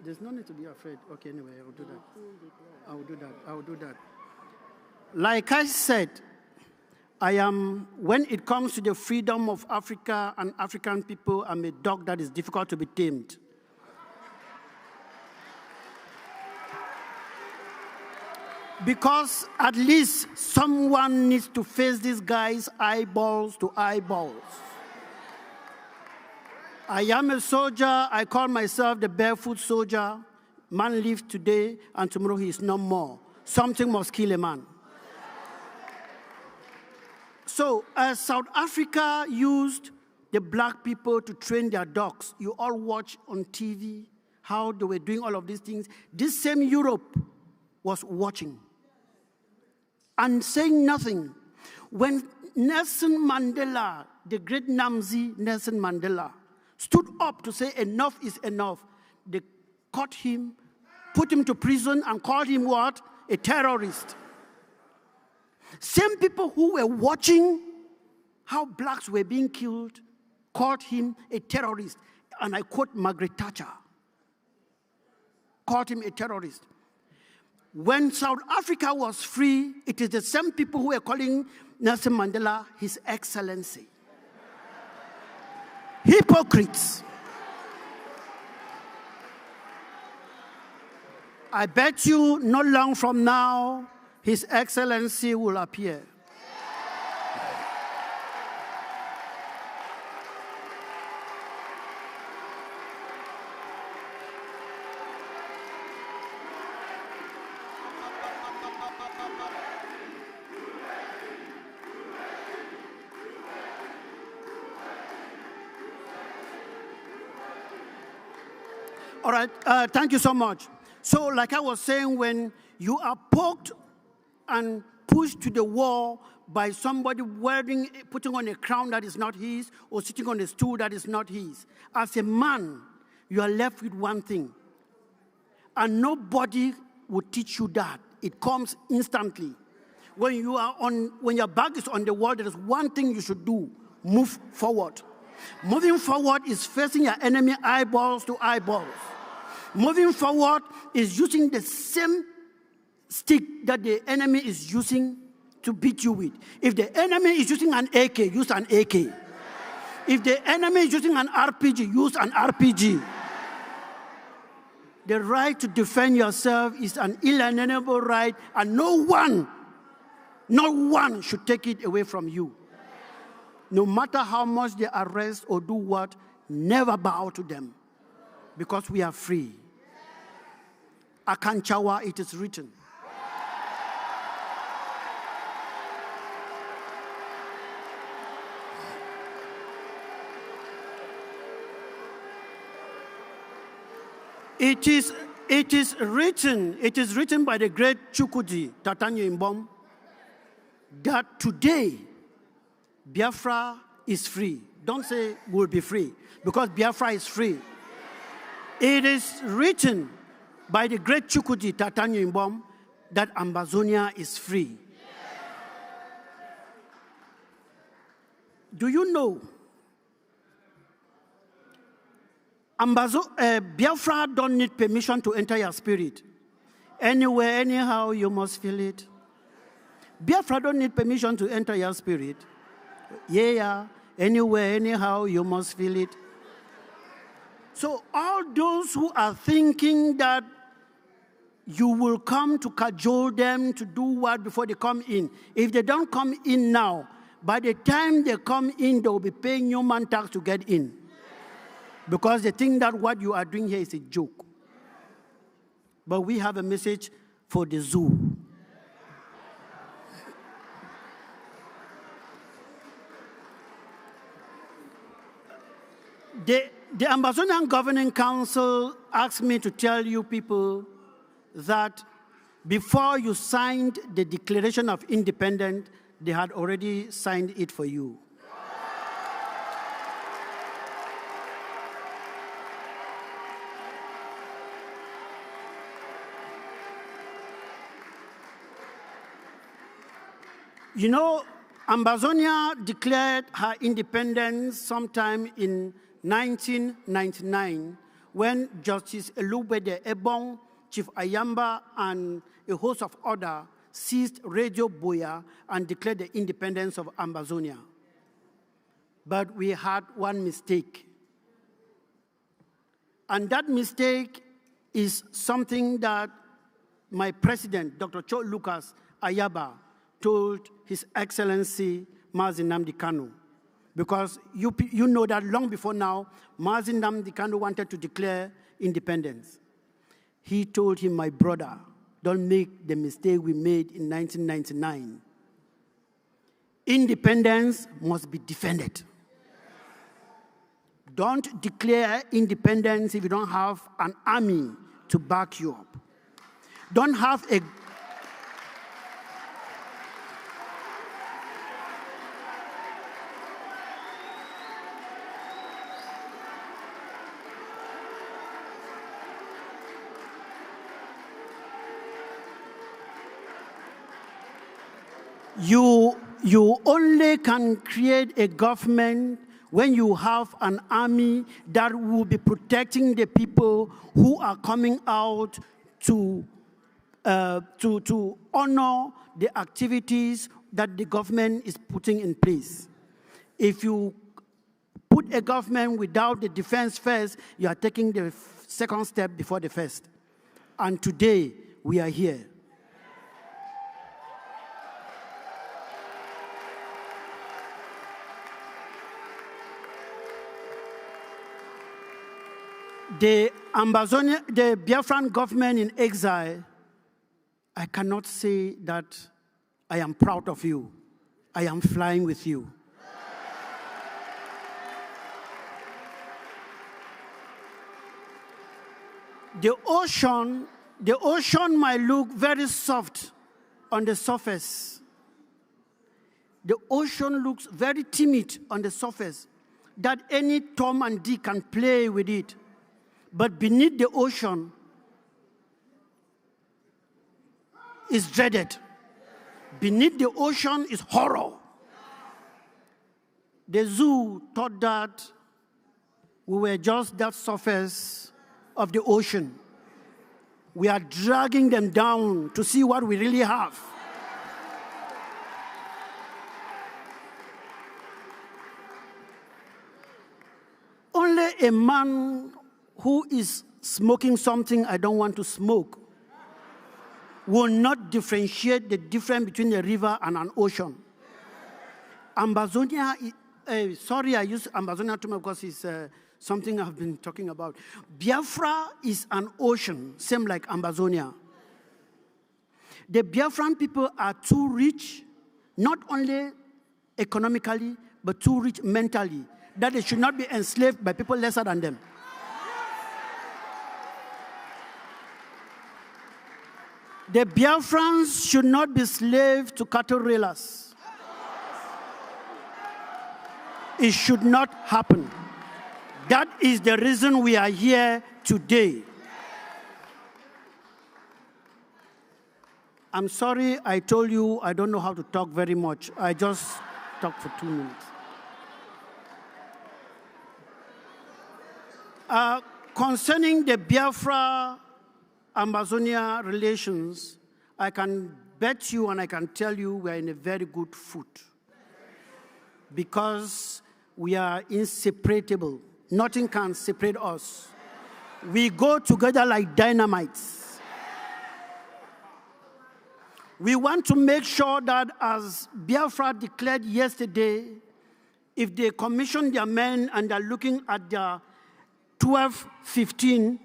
There's no need to be afraid. Okay, anyway, I will do that. I will do that. Like I said, when it comes to the freedom of Africa and African people, I'm a dog that is difficult to be tamed. Because at least someone needs to face these guys eyeballs to eyeballs. I am a soldier. I call myself the barefoot soldier. Man lives today, and tomorrow he is no more. Something must kill a man. So, as South Africa used the black people to train their dogs, you all watch on TV how they were doing all of these things. This same Europe was watching and saying nothing. When Nelson Mandela, the great Namzi Nelson Mandela, stood up to say enough is enough, they caught him, put him to prison, and called him what? A terrorist. Same people who were watching how blacks were being killed called him a terrorist. And I quote Margaret Thatcher. Called him a terrorist. When South Africa was free, it is the same people who were calling Nelson Mandela His Excellency. Hypocrites. I bet you not long from now, His Excellency will appear. All right, thank you so much. So like I was saying, when you are poked and pushed to the wall by somebody putting on a crown that is not his, or sitting on a stool that is not his, as a man, you are left with one thing. And nobody will teach you that. It comes instantly. When your back is on the wall, there is one thing you should do: move forward. Moving forward is facing your enemy eyeballs to eyeballs. Moving forward is using the same stick that the enemy is using to beat you with. If the enemy is using an AK, use an AK. If the enemy is using an RPG, use an RPG. The right to defend yourself is an inalienable right, and no one should take it away from you. No matter how much they arrest or do what, never bow to them, because we are free. Akanchawa, it is written. It is written by the great Chukwudi Tatanyo Imbom that today Biafra is free. Don't say we'll be free, because Biafra is free. It is written by the great Chukwudi Tatanyo Imbom that Ambazonia is free. Do you know Biafra don't need permission to enter your spirit? Anywhere, anyhow, you must feel it. Biafra don't need permission to enter your spirit. Yeah, anywhere, anyhow, you must feel it. So all those who are thinking that you will come to cajole them to do what before they come in, if they don't come in now, by the time they come in, they will be paying human tax to get in. Because they think that what you are doing here is a joke. But we have a message for the zoo. The Ambazonian Governing Council asked me to tell you people that before you signed the Declaration of Independence, they had already signed it for you. You know, Ambazonia declared her independence sometime in 1999 when Justice Elubede Ebong, Chief Ayamba, and a host of others seized Radio Boya and declared the independence of Ambazonia. But we had one mistake. And that mistake is something that my president, Dr. Cho Lucas Ayaba, told His Excellency Mazi Nnamdi Kanu. Because you know that long before now, Mazi Nnamdi Kanu wanted to declare independence. He told him, my brother, don't make the mistake we made in 1999. Independence must be defended. Don't declare independence if you don't have an army to back you up. Don't have a You only can create a government when you have an army that will be protecting the people who are coming out to to honor the activities that the government is putting in place. If you put a government without the defense first, you are taking the second step before the first. And today, we are here. The Biafran government in exile, I cannot say that I am proud of you. I am flying with you. The ocean might look very soft on the surface. The ocean looks very timid on the surface, that any Tom and Dick can play with it. But beneath the ocean is dreaded. Beneath the ocean is horror. The zoo thought that we were just that surface of the ocean. We are dragging them down to see what we really have. Only a man who is smoking something I don't want to smoke will not differentiate the difference between a river and an ocean. Amazonia, sorry I use Amazonia too much because it's something I've been talking about. Biafra is an ocean, same like Amazonia. The Biafran people are too rich, not only economically, but too rich mentally, that they should not be enslaved by people lesser than them. The Biafrans should not be slaves to cattle railers. It should not happen. That is the reason we are here today. I'm sorry I told you I don't know how to talk very much. I just talked for 2 minutes. Concerning the Biafra Amazonia relations, I can bet you and I can tell you we are in a very good foot because we are inseparable. Nothing can separate us. We go together like dynamites. We want to make sure that, as Biafra declared yesterday, if they commission their men and they're looking at their 12:15,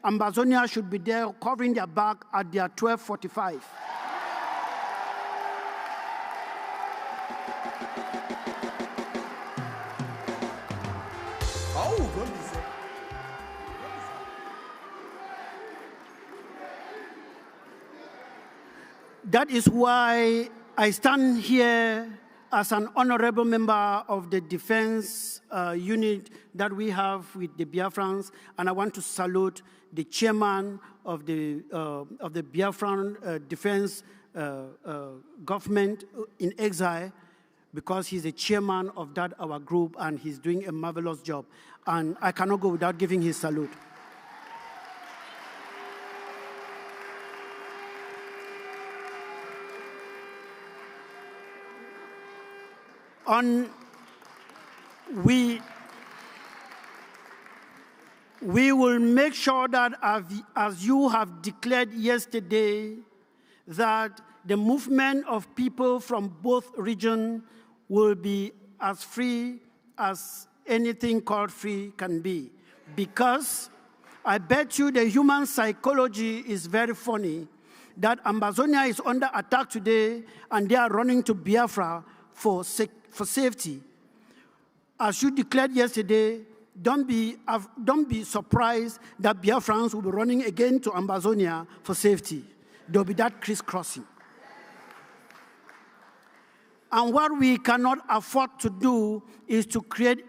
Amazonia should be there covering their back at their 12:45. That is why I stand here as an honorable member of the defense unit that we have with the Biafrans, and I want to salute the chairman of the Biafran defense government in exile, because he's the chairman of that our group, and he's doing a marvelous job. And I cannot go without giving his salute. We will make sure that, as you have declared yesterday, that the movement of people from both regions will be as free as anything called free can be. Because I bet you the human psychology is very funny, that Amazonia is under attack today and they are running to Biafra for safety. As you declared yesterday, don't be surprised that Biafrans will be running again to Amazonia for safety. There will be that crisscrossing. And what we cannot afford to do is to create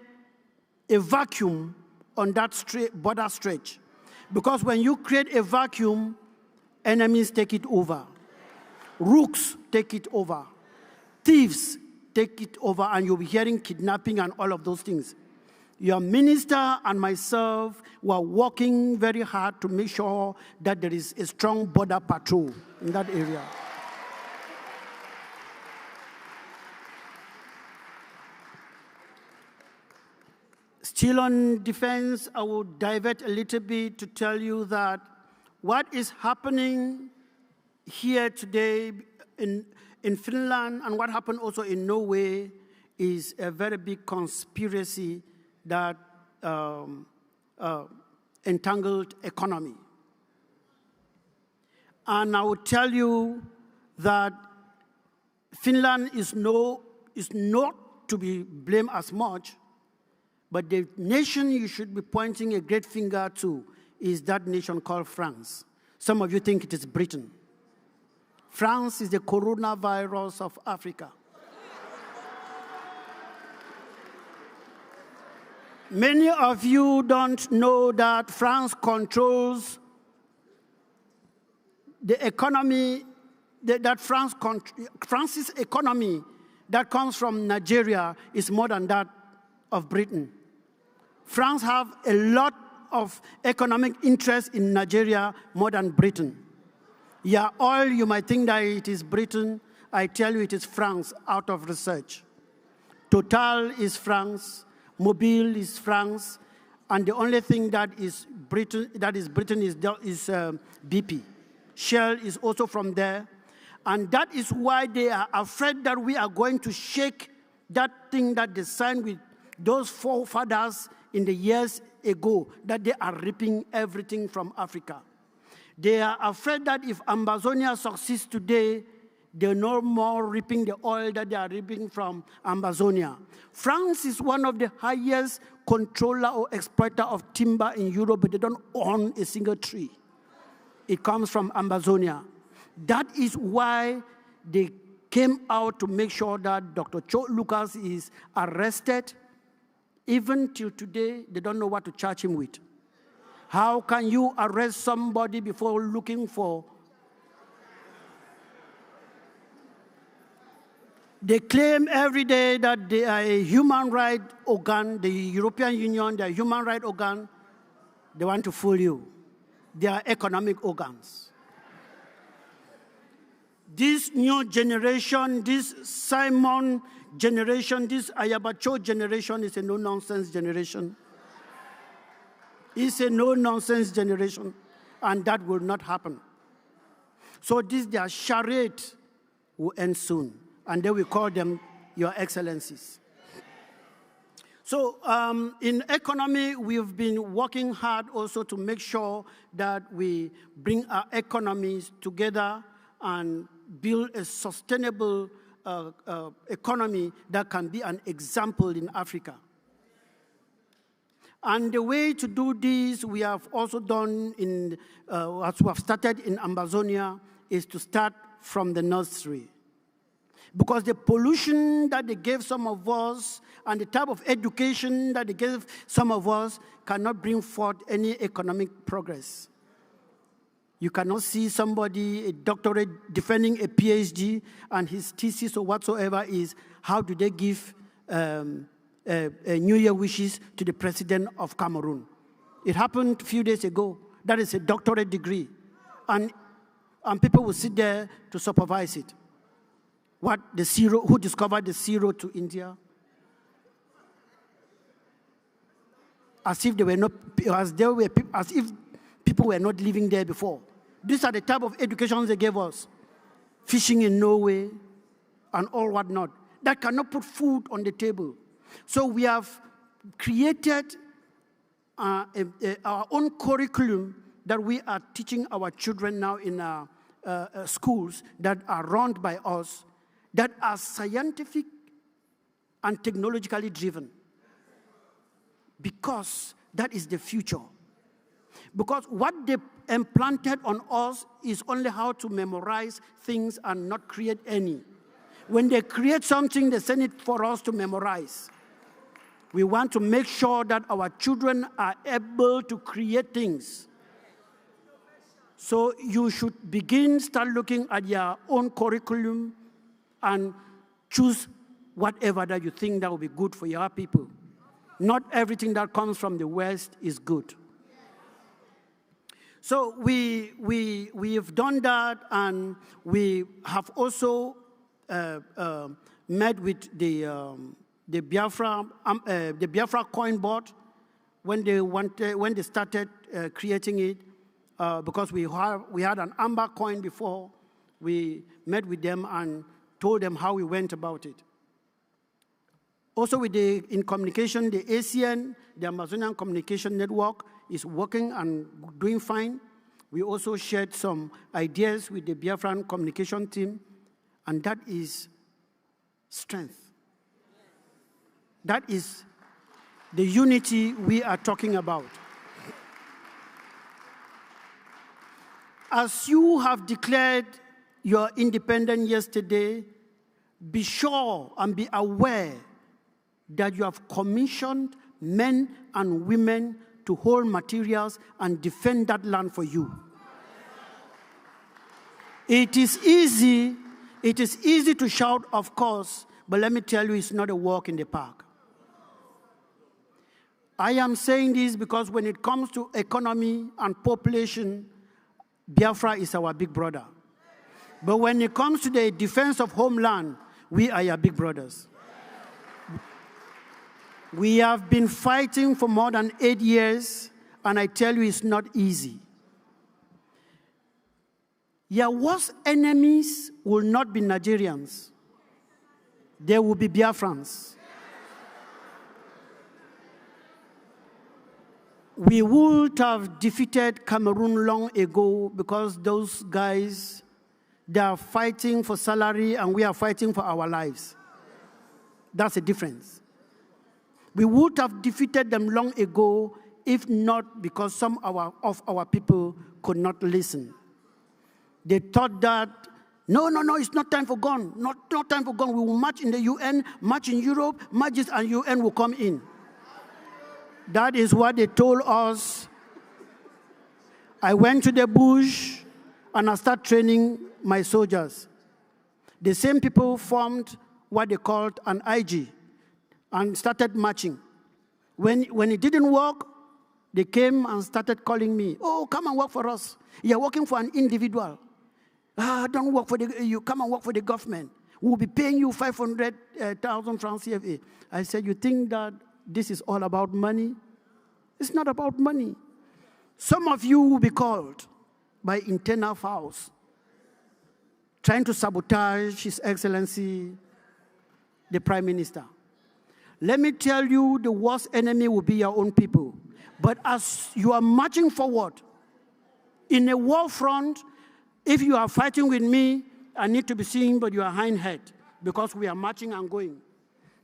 a vacuum on that border stretch. Because when you create a vacuum, enemies take it over. Rooks take it over. Thieves take it over, and you'll be hearing kidnapping and all of those things. Your minister and myself were working very hard to make sure that there is a strong border patrol in that area. Still on defense, I will divert a little bit to tell you that what is happening here today in Finland and what happened also in Norway is a very big conspiracy that entangled economy. And I will tell you that Finland is not to be blamed as much, but the nation you should be pointing a great finger to is that nation called France. Some of you think it is Britain. France is the coronavirus of Africa. Many of you don't know that France controls the economy, France's economy that comes from Nigeria is more than that of Britain. France have a lot of economic interest in Nigeria more than Britain. Yeah, oil, you might think that it is Britain. I tell you it is France out of research. Total is France, Mobil is France, and the only thing that is Britain is BP. Shell is also from there. And that is why they are afraid that we are going to shake that thing that they signed with those forefathers in the years ago, that they are ripping everything from Africa. They are afraid that if Amazonia succeeds today, they're no more reaping the oil that they are reaping from Amazonia. France is one of the highest controller or exploiter of timber in Europe, but they don't own a single tree. It comes from Amazonia. That is why they came out to make sure that Dr. Cho Lucas is arrested. Even till today, they don't know what to charge him with. How can you arrest somebody before looking for? They claim every day that they are a human rights organ, the European Union, they are human rights organ. They want to fool you. They are economic organs. This new generation, this Simon generation, this Ayabacho generation is a no-nonsense generation. It's a no-nonsense generation, and that will not happen. So their charade will end soon, and then we call them Your Excellencies. So in economy, we've been working hard also to make sure that we bring our economies together and build a sustainable economy that can be an example in Africa. And the way to do this, we have also done as we have started in Amazonia, is to start from the nursery. Because the pollution that they gave some of us and the type of education that they gave some of us cannot bring forth any economic progress. You cannot see somebody, a doctorate, defending a PhD, and his thesis or whatsoever is, how do they give New Year wishes to the president of Cameroon? It happened a few days ago. That is a doctorate degree. And people will sit there to supervise it. Who discovered the zero to India? As if people were not living there before. These are the type of educations they gave us. Fishing in Norway and all whatnot. That cannot put food on the table. So we have created our own curriculum that we are teaching our children now in our schools that are run by us, that are scientific and technologically driven. Because that is the future. Because what they implanted on us is only how to memorize things and not create any. When they create something, they send it for us to memorize. We want to make sure that our children are able to create things. So you should start looking at your own curriculum and choose whatever that you think that will be good for your people. Not everything that comes from the West is good. So we have done that, and we have also met with the Biafra coin board when they started creating it, because we had an amber coin before. We met with them and told them how we went about it. Also in communication, the ASEAN, the Amazonian Communication Network, is working and doing fine. We also shared some ideas with the Biafran communication team, and that is strength. That is the unity we are talking about. As you have declared your independence yesterday, be sure and be aware that you have commissioned men and women to hold materials and defend that land for you. It is easy to shout, of course, but let me tell you, it's not a walk in the park. I am saying this because when it comes to economy and population, Biafra is our big brother. But when it comes to the defense of homeland, we are your big brothers. We have been fighting for more than 8 years, and I tell you, it's not easy. Your worst enemies will not be Nigerians. They will be Biafrans. We would have defeated Cameroon long ago because those guys, they are fighting for salary and we are fighting for our lives. That's the difference. We would have defeated them long ago if not because some of our people could not listen. They thought that, no, it's not time for gun. Not time for gun. We will march in the UN, march in Europe, marches and UN will come in. That is what they told us. I went to the bush and I started training my soldiers. The same people formed what they called an IG and started marching. When it didn't work, they came and started calling me. Oh, come and work for us. You're working for an individual. Don't work for you come and work for the government. We'll be paying you 500,000 francs CFA. I said, you think that this is all about money? It's not about money. Some of you will be called by internal files, trying to sabotage His Excellency, the Prime Minister. Let me tell you, the worst enemy will be your own people. But as you are marching forward in a war front, if you are fighting with me, I need to be seen, but you are hindhead because we are marching and going.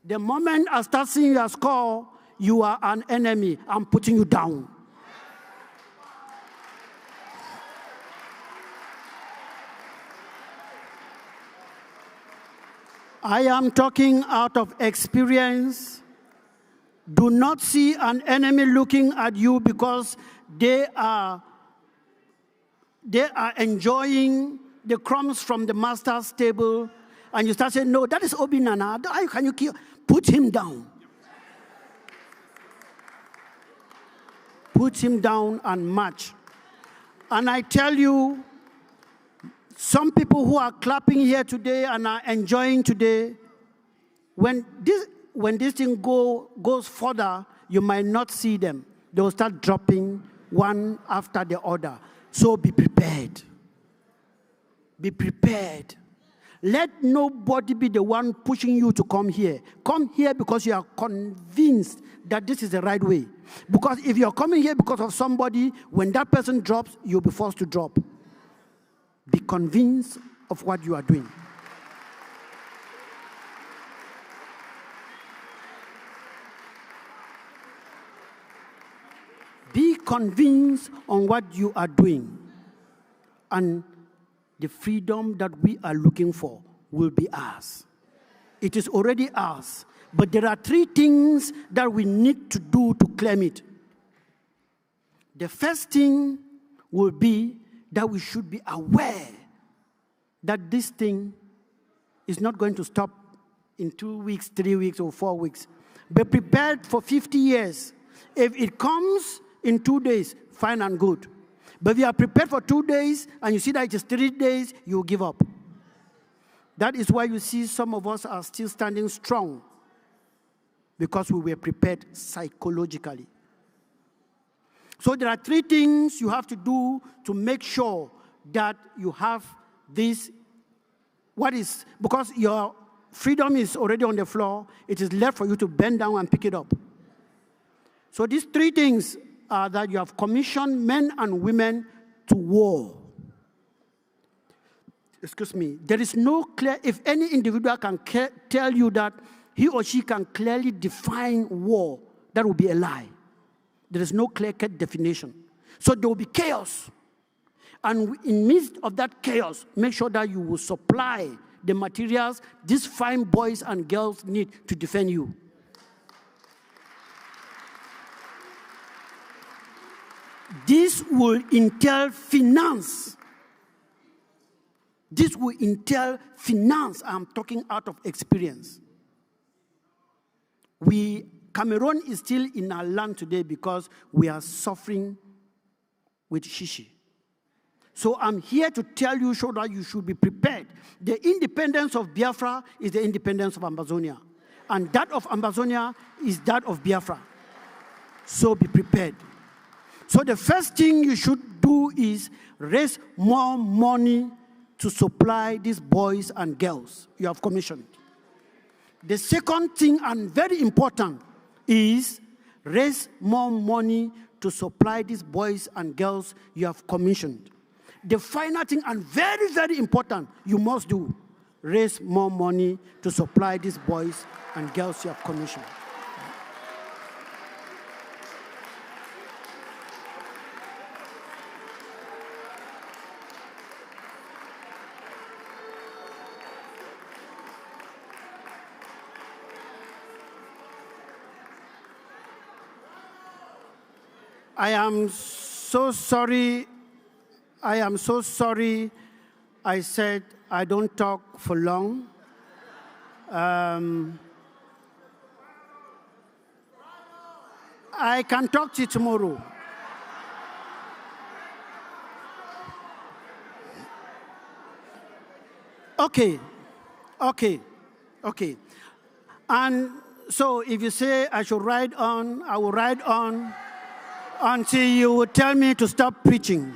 The moment I start seeing your score, you are an enemy. I'm putting you down. I am talking out of experience. Do not see an enemy looking at you because they are enjoying the crumbs from the master's table, and you start saying, no, that is Obi Nana. How can you kill? Put him down. Put him down and march. And I tell you, some people who are clapping here today and are enjoying today, when this thing goes further, you might not see them. They will start dropping one after the other. So be prepared. Be prepared. Let nobody be the one pushing you to come here. Come here because you are convinced that this is the right way. Because if you're coming here because of somebody, when that person drops, you'll be forced to drop. Be convinced of what you are doing. Be convinced on what you are doing. And the freedom that we are looking for will be ours. It is already ours. But there are 3 things that we need to do to claim it. The first thing will be that we should be aware that this thing is not going to stop in 2 weeks, 3 weeks, or 4 weeks. Be prepared for 50 years. If it comes in 2 days, fine and good. But if you are prepared for 2 days and you see that it is 3 days, you give up. That is why you see some of us are still standing strong, because we were prepared psychologically. So there are 3 things you have to do to make sure that you have this. Because your freedom is already on the floor, it is left for you to bend down and pick it up. So these 3 things are that you have commissioned men and women to war. Excuse me. There is no clear, if any individual can tell you that he or she can clearly define war, that will be a lie. There is no clear-cut definition. So there will be chaos. And in the midst of that chaos, make sure that you will supply the materials these fine boys and girls need to defend you. This will entail finance. This will entail finance. I'm talking out of experience. Cameroon is still in our land today because we are suffering with shishi. So I'm here to tell you so that you should be prepared. The independence of Biafra is the independence of Ambazonia. And that of Ambazonia is that of Biafra. So be prepared. So the first thing you should do is raise more money to supply these boys and girls you have commissioned. The second thing, and very important, is raise more money to supply these boys and girls you have commissioned. The final thing, and very, very important, you must do, raise more money to supply these boys and girls you have commissioned. I am so sorry. I said I don't talk for long. I can talk to you tomorrow. Okay. And so if you say I should ride on, I will ride on until you will tell me to stop preaching.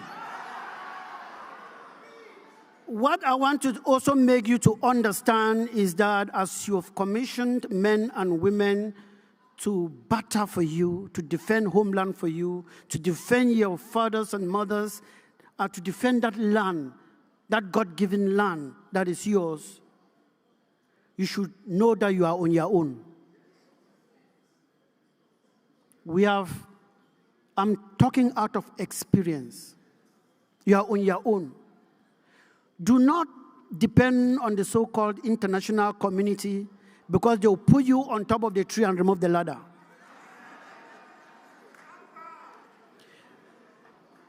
What I want to also make you to understand is that as you have commissioned men and women to battle for you, to defend homeland for you, to defend your fathers and mothers, to defend that land, that God-given land that is yours, you should know that you are on your own. I'm talking out of experience. You are on your own. Do not depend on the so-called international community because they'll put you on top of the tree and remove the ladder.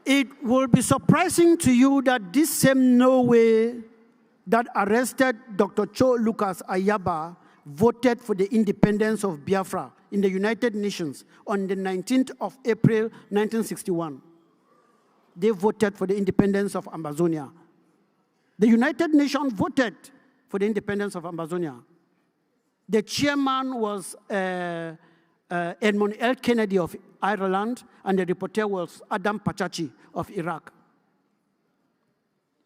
It will be surprising to you that this same Norway that arrested Dr. Cho Lucas Ayaba voted for the independence of Biafra in the United Nations on the 19th of April, 1961. They voted for the independence of Ambazonia. The United Nations voted for the independence of Ambazonia. The chairman was Edmund L. Kennedy of Ireland, and the reporter was Adam Pachachi of Iraq.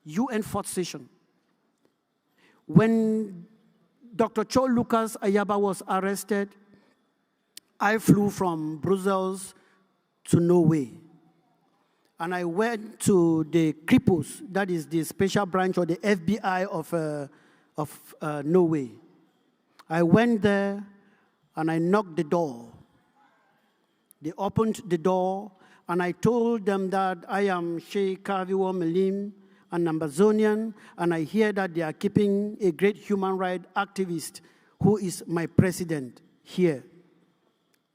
UN fourth session. When Dr. Cho Lucas Ayaba was arrested, I flew from Brussels to Norway. And I went to the Kripos, that is the special branch of the FBI of Norway. I went there and I knocked the door. They opened the door and I told them that I am Sheikh Kaviwo Melim, an Ambazonian, and I hear that they are keeping a great human rights activist who is my president here.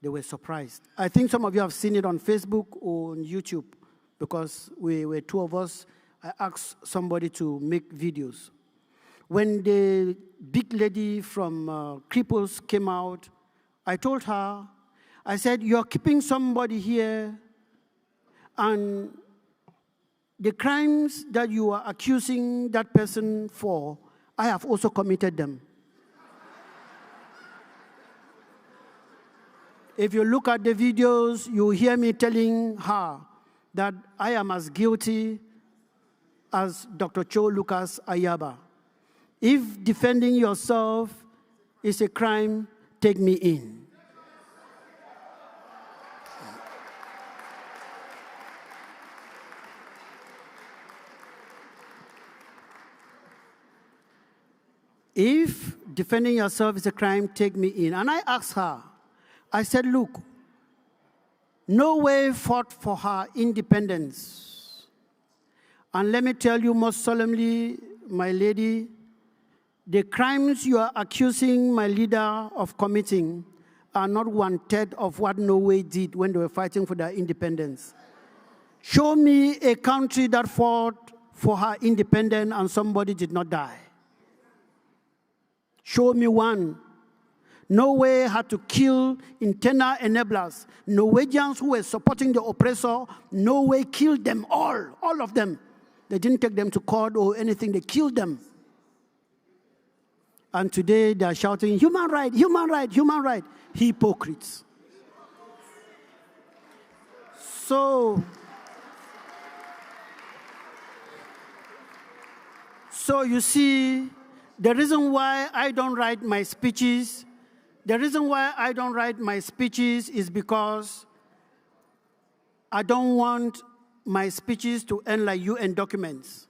They were surprised. I think some of you have seen it on Facebook or on YouTube because we were two of us. I asked somebody to make videos. When the big lady from Kripos came out, I told her, I said, you're keeping somebody here, and the crimes that you are accusing that person for, I have also committed them. If you look at the videos, you hear me telling her that I am as guilty as Dr. Cho Lucas Ayaba. If defending yourself is a crime, take me in. If defending yourself is a crime, take me in. And I asked her, I said, look, Norway fought for her independence. And let me tell you most solemnly, my lady, the crimes you are accusing my leader of committing are not 1/3 of what Norway did when they were fighting for their independence. Show me a country that fought for her independence and somebody did not die. Show me one. Norway had to kill internal enablers. Norwegians who were supporting the oppressor, Norway killed them all of them. They didn't take them to court or anything, they killed them. And today they are shouting, human right, human right, human right. Hypocrites. So you see, the reason why I don't write my speeches, is because I don't want my speeches to end like UN documents.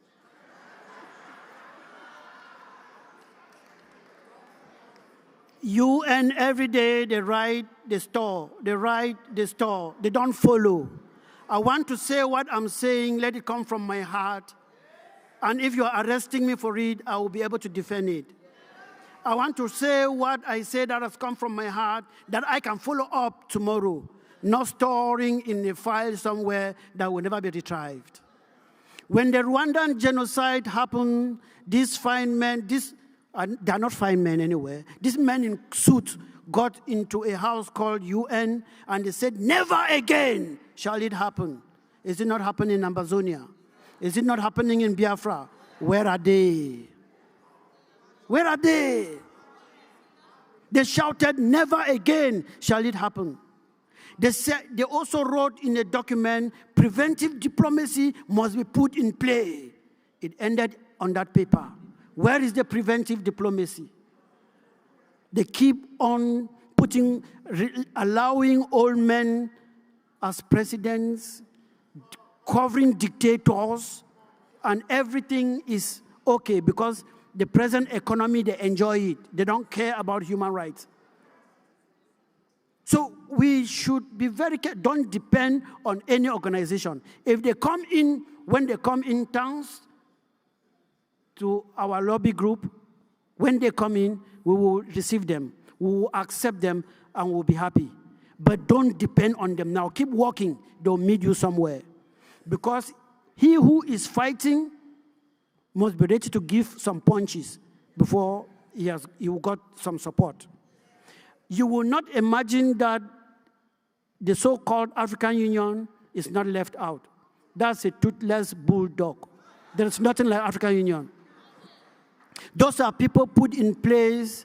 UN every day, they write, they store, they write, they store, they don't follow. I want to say what I'm saying, let it come from my heart. And if you're arresting me for it, I will be able to defend it. I want to say what I say that has come from my heart, that I can follow up tomorrow, not storing in a file somewhere that will never be retrieved. When the Rwandan genocide happened, these fine men, they're not fine men anyway, these men in suits got into a house called UN and they said, never again shall it happen. Is it not happening in Amazonia? Is it not happening in Biafra? Where are they? Where are they? They shouted, never again shall it happen. They also wrote in a document, preventive diplomacy must be put in play. It ended on that paper. Where is the preventive diplomacy? They keep on allowing old men as presidents, covering dictators, and everything is okay because the present economy, they enjoy it. They don't care about human rights. So we should be very careful. Don't depend on any organization. If they come in, when they come in towns to our lobby group, when they come in, we will receive them. We will accept them and we'll be happy. But don't depend on them now. Keep walking. They'll meet you somewhere. Because he who is fighting must be ready to give some punches before he got some support. You will not imagine that the so-called African Union is not left out. That's a toothless bulldog. There's nothing like African Union. Those are people put in place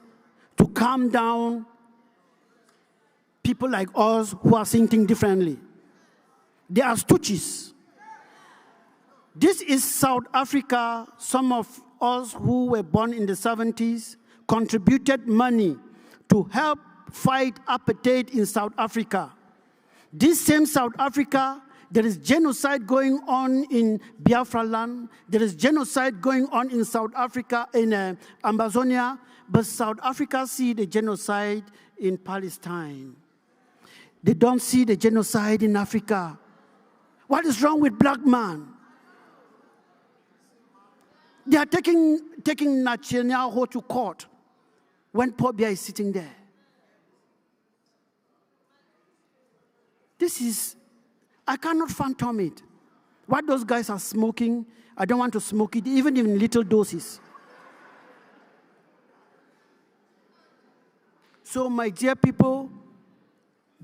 to calm down people like us who are thinking differently. They are stooges. This is South Africa. Some of us who were born in the 70s contributed money to help fight apartheid in South Africa. This same South Africa, there is genocide going on in Biafra land. There is genocide going on in South Africa, in Amazonia. But South Africa see the genocide in Palestine. They don't see the genocide in Africa. What is wrong with black man? They are taking Netanyahu to court when Paul Biya is sitting there. This is, I cannot fathom it. What those guys are smoking, I don't want to smoke it, even in little doses. So, my dear people,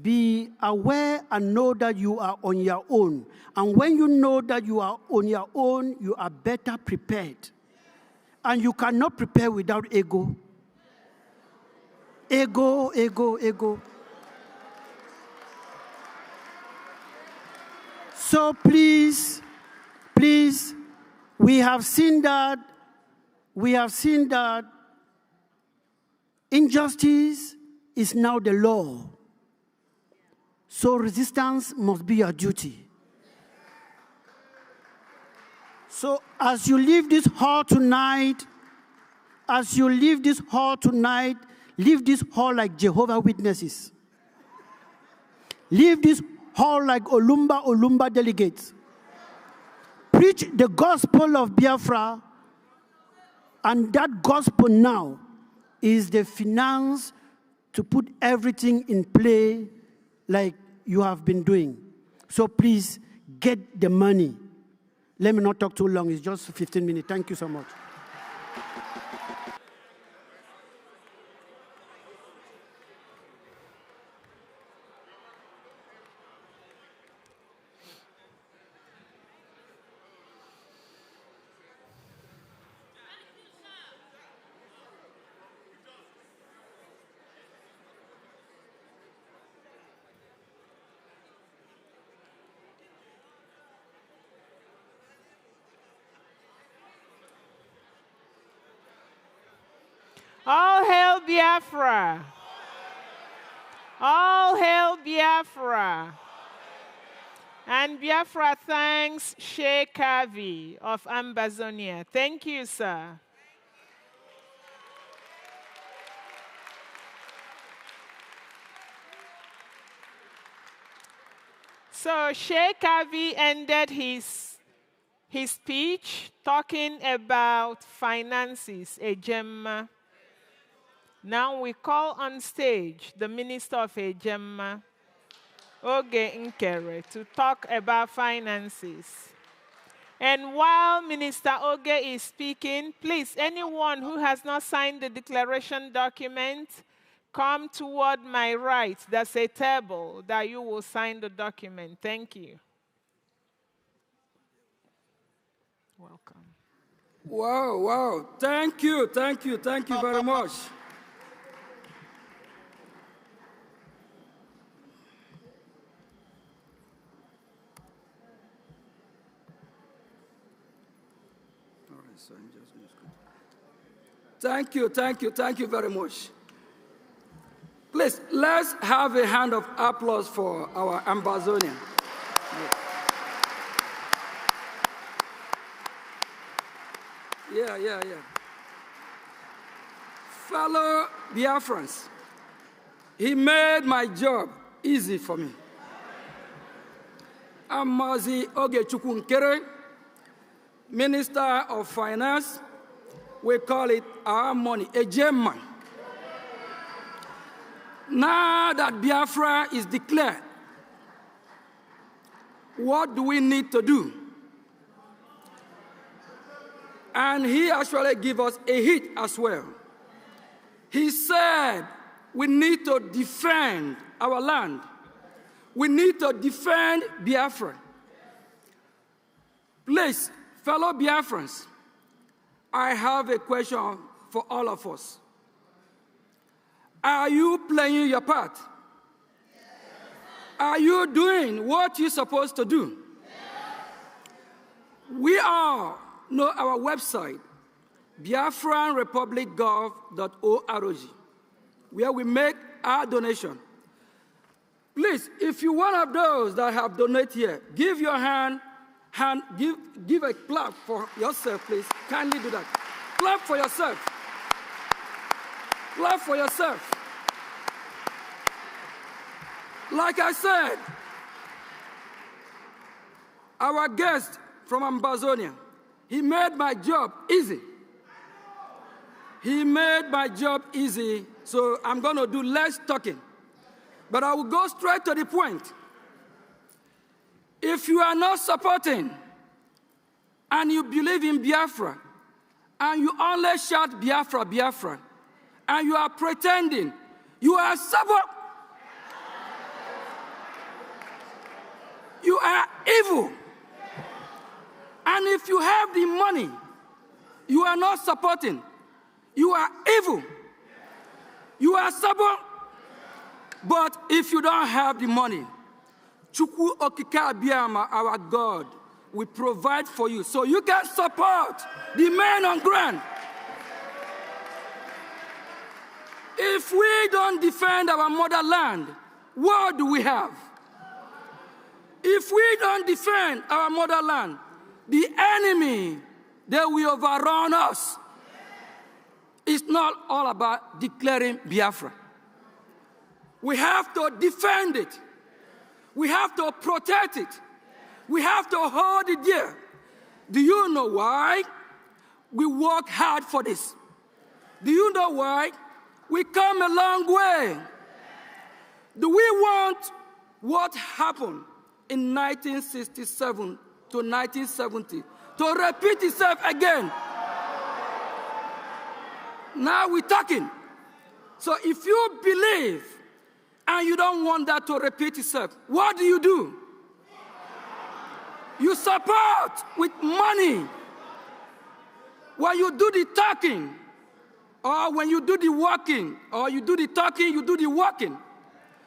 be aware and know that you are on your own. And when you know that you are on your own, you are better prepared. And you cannot prepare without ego. Ego, ego, ego. So please, please, we have seen that injustice is now the law. So resistance must be your duty. So as you leave this hall tonight, leave this hall like Jehovah's Witnesses. Leave this hall like Olumba delegates. Preach the gospel of Biafra, and that gospel now is the finance to put everything in play like you have been doing. So please, get the money. Let me not talk too long. It's just 15 minutes. Thank you so much. All hail Biafra! All hail Biafra! And Biafra thanks Sheikh Kavi of Ambazonia. Thank you, sir. So Sheikh Kavi ended his speech talking about finances, Ejemma. Now we call on stage the Minister of Ejemma, Oge Nkere, to talk about finances. And while Minister Oge is speaking, please, anyone who has not signed the declaration document, come toward my right. There's a table that you will sign the document. Thank you. Welcome. Wow, wow. Thank you very much. Thank you very much. Please, let's have a hand of applause for our Ambazonian. Yeah. Fellow Biafrans, he made my job easy for me. I'm Mazi Ogechukwu Nkere, Minister of Finance. We call it our money, a gem. Now that Biafra is declared, what do we need to do? And he actually gave us a hit as well. He said we need to defend our land. We need to defend Biafra. Please, fellow Biafrans, I have a question for all of us. Are you playing your part? Are you doing what you're supposed to do? We all know our website, biafranrepublicgov.org, where we make our donation. Please, if you're one of those that have donated here, give your give a clap for yourself, please. Kindly do that. Clap for yourself. Clap for yourself. Like I said, our guest from Ambazonia, he made my job easy. He made my job easy, so I'm going to do less talking. But I will go straight to the point. If you are not supporting and you believe in Biafra, and you only shout Biafra, Biafra, and you are pretending, you are you are evil. And if you have the money, you are not supporting. You are evil. You are stubborn. But if you don't have the money, Chukwu Okike Abiyama, our God, will provide for you so you can support the men on ground. If we don't defend our motherland, what do we have? If we don't defend our motherland, the enemy, they will overrun us. It's not all about declaring Biafra. We have to defend it. We have to protect it. We have to hold it dear. Do you know why we work hard for this? Do you know why we come a long way? Do we want what happened in 1967 to 1970 to repeat itself again? Now we're talking. So if you believe and you don't want that to repeat itself, what do? You support with money. When you do the talking, or when you do the walking, or you do the talking, you do the walking.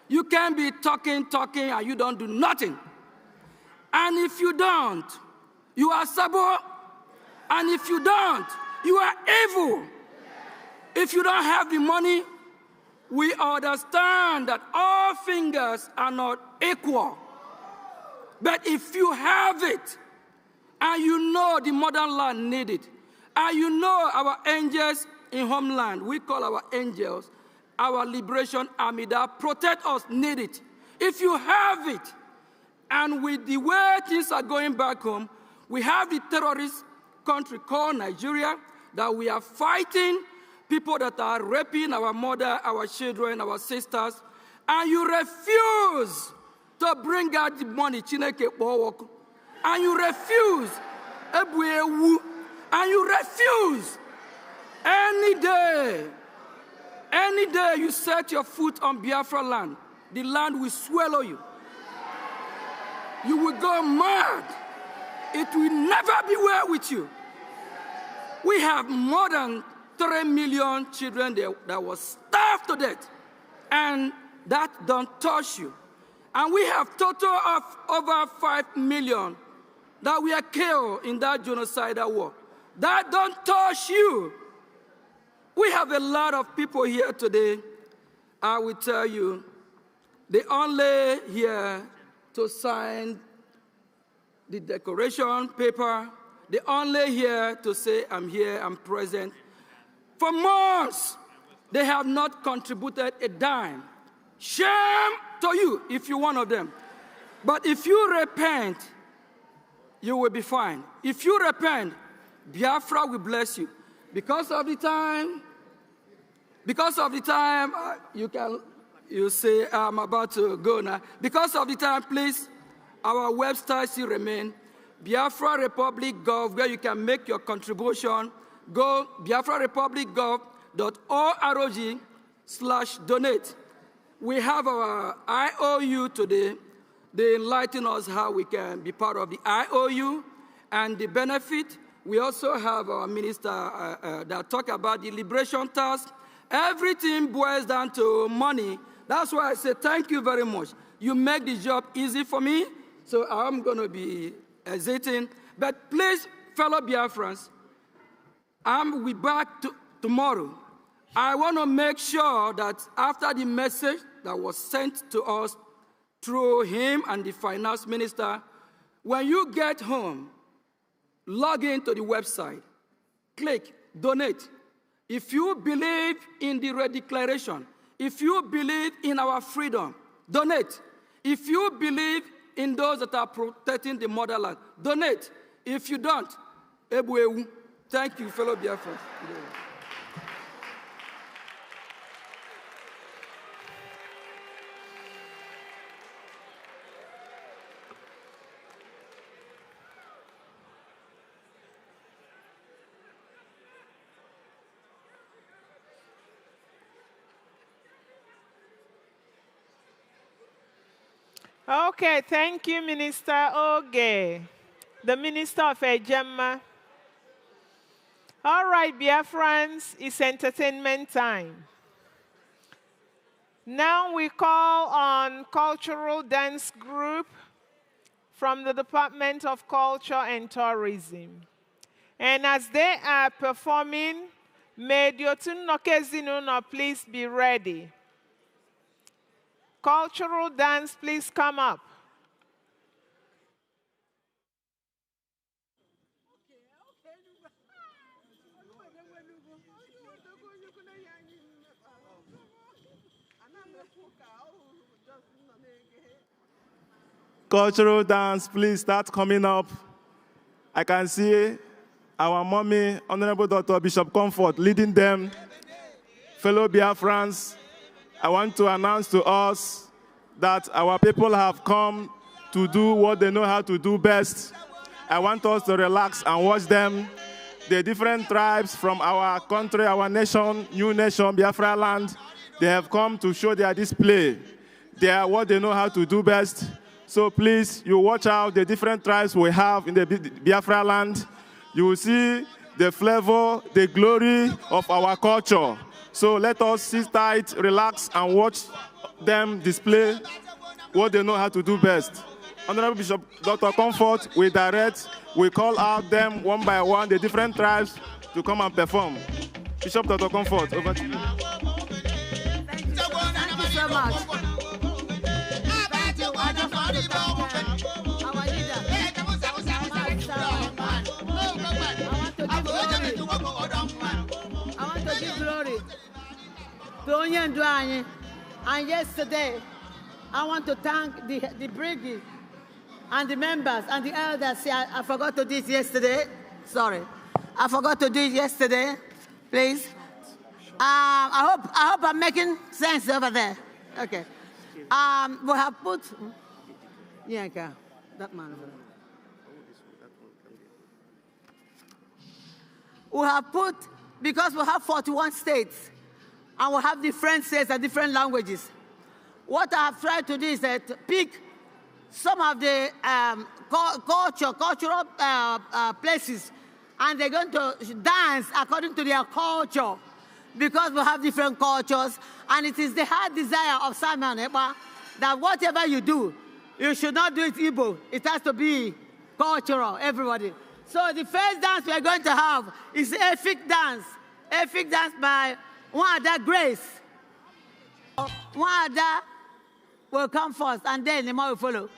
You can't be talking, and you don't do nothing. And if you don't, you are sabo. And if you don't, you are evil. If you don't have the money, we understand that all fingers are not equal. But if you have it, and you know the motherland need it, and you know our angels in homeland, we call our angels, our liberation army that protect us need it. If you have it, and with the way things are going back home, we have the terrorist country called Nigeria that we are fighting, people that are raping our mother, our children, our sisters, and you refuse to bring out the money, and you refuse, and you refuse any day you set your foot on Biafra land, the land will swallow you. You will go mad. It will never be well with you. We have more than 3 million children that was starved to death, and that don't touch you. And we have total of over 5 million that we are killed in that genocidal war. That don't touch you. We have a lot of people here today. I will tell you, they only here to sign the declaration paper. They only here to say, I'm here, I'm present. For months, they have not contributed a dime. Shame to you if you're one of them. But if you repent, you will be fine. If you repent, Biafra will bless you. Because of the time, you say, I'm about to go now. Because of the time, please, our website still remain. Biafra Republic Gov, where you can make your contribution. Go biafrarepublicgov.org/donate. We have our IOU today. They enlighten us how we can be part of the IOU and the benefit. We also have our minister that talk about the liberation task. Everything boils down to money. That's why I say thank you very much. You make the job easy for me, so I'm going to be hesitating. But please, fellow Biafrans, I'm be back tomorrow. I want to make sure that after the message that was sent to us through him and the finance minister, when you get home, log into the website, click donate. If you believe in the redeclaration, if you believe in our freedom, donate. If you believe in those that are protecting the motherland, donate. If you don't, Ebuewu. Thank you, fellow Biafrans. Okay, thank you, Minister Oge, the Minister of Ejema. All right, Biafrans, it's entertainment time. Now we call on cultural dance group from the Department of Culture and Tourism. And as they are performing, may Diotun Nokezinuno please be ready. Cultural dance, please come up. Cultural dance, please start coming up. I can see our mommy, Honorable Dr. Bishop Comfort, leading them. Fellow Biafrans, I want to announce to us that our people have come to do what they know how to do best. I want us to relax and watch them. The different tribes from our country, our nation, new nation, Biafra land, they have come to show their display. They are what they know how to do best. So please, you watch out the different tribes we have in the Biafra land. You will see the flavor, the glory of our culture. So let us sit tight, relax, and watch them display what they know how to do best. Honorable Bishop Dr. Comfort, we direct, we call out them one by one, the different tribes, to come and perform. Bishop Dr. Comfort, over to you. Thank you so much. I just want to thank our leader. I want to give glory to Onye Nduanyi. And yesterday, I want to thank the brigade and the members and the elders. See, I forgot to do it yesterday. Sorry. I forgot to do it yesterday. Please. I hope I'm making sense over there. Okay. We have put, yeah, okay, that man over there. We have put, because we have 41 states, and we have different states and different languages. What I have tried to do is that pick some of the cultural places, and they're going to dance according to their culture, because we have different cultures, and it is the heart desire of Simon Eba that whatever you do, you should not do it Igbo. It has to be cultural, everybody. So the first dance we are going to have is Efik dance. Efik dance by Wanda Grace. Wanda will come first, and then the more will follow.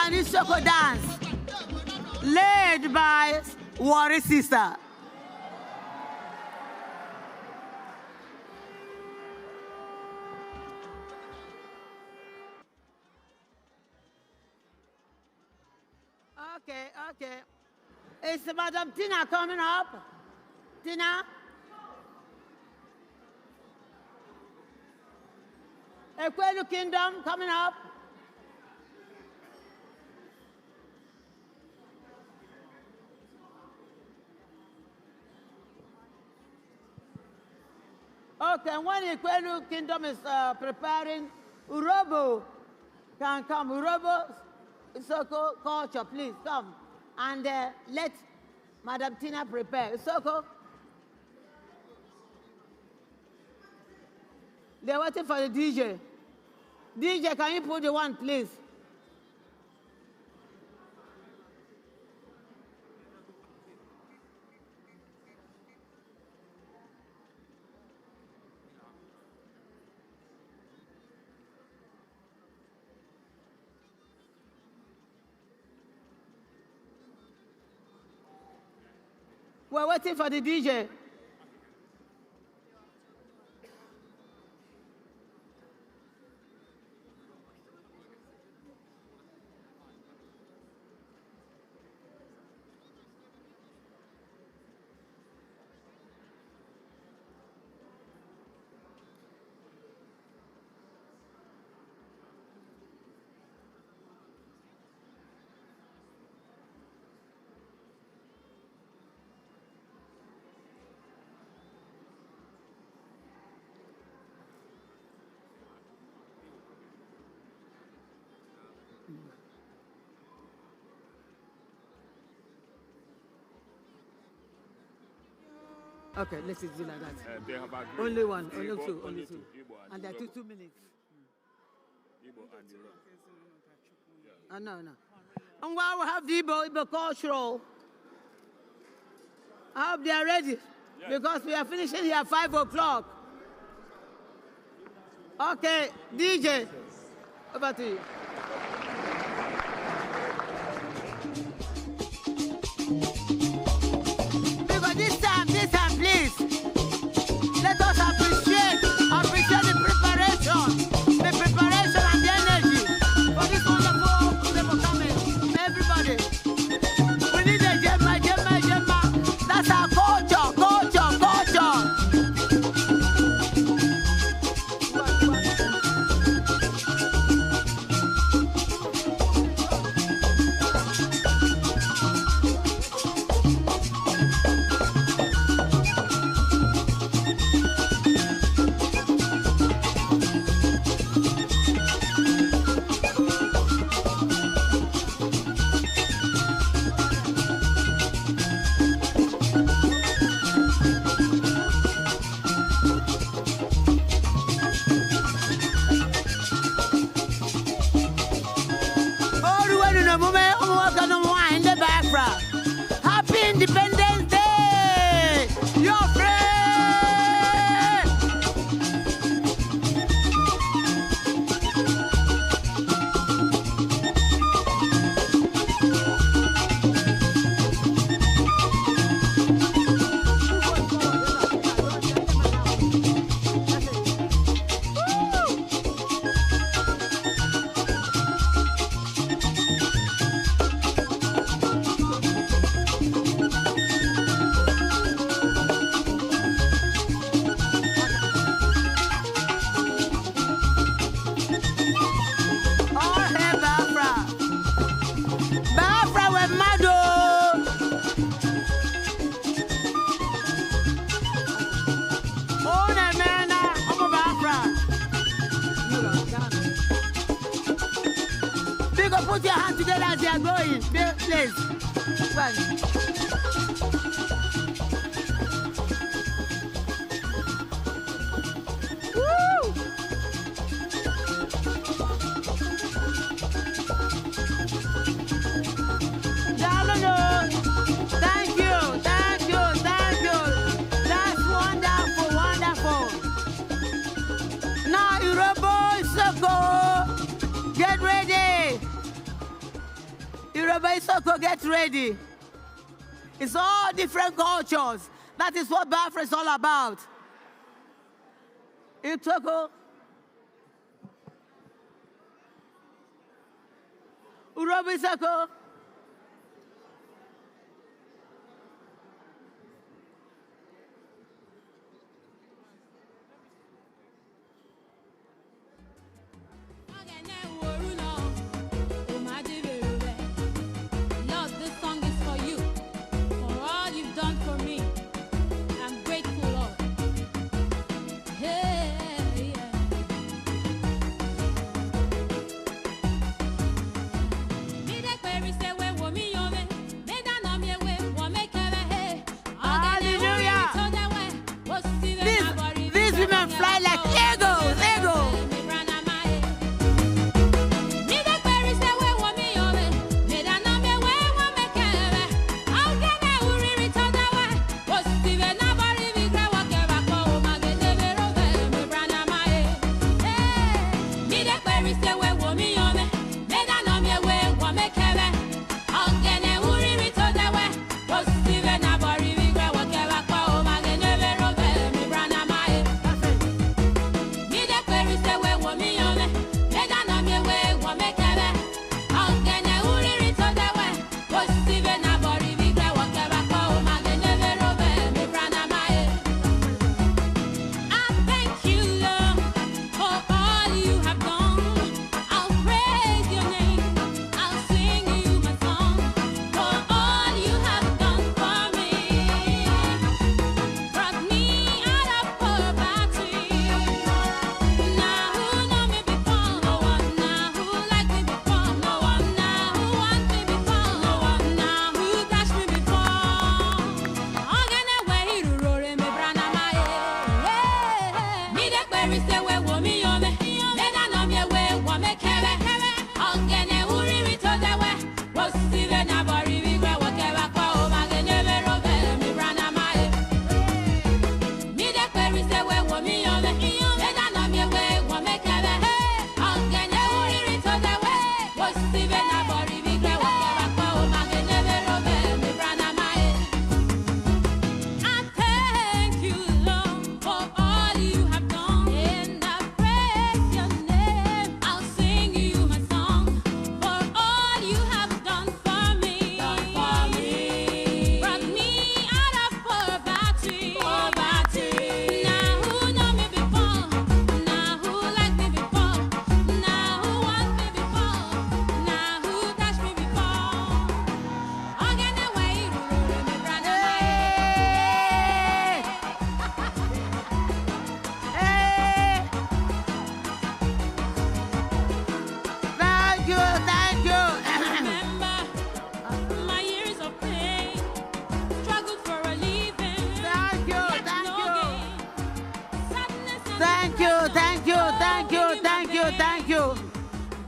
and Isoko dance, led by Warri Sister. Okay. Is Madam Tina coming up? Tina? Ekwelu Kingdom coming up? Okay, when Ekwelu Kingdom is preparing, Urobo can come. Urobo Isoko culture, please come. And let Madam Tina prepare. Isoko. They're waiting for the DJ. DJ, can you put the one, please? We're waiting for the DJ. Okay, let's do like that. They have agreed. Only one, only Igbo, two. Igbo And they're 2 minutes. Igbo and Igbo. No. And while we have the Igbo cultural, I hope they are ready. Yes. Because we are finishing here at 5 o'clock. Okay, DJ, over to you. Because this time, please, let us appreciate the preparation and the energy for this wonderful people coming. Everybody, we need a Gemma. That's our culture. Biafra. Happy Independence Day! Your friend! Put your hands together as you are going. Please. One. Woo! Thank you. That's wonderful. Now, Urobo, Isoko, get ready. Uroba Isoko, get ready. It's all different cultures. That is what Biafra is all about. Itoko. Uroba Isoko.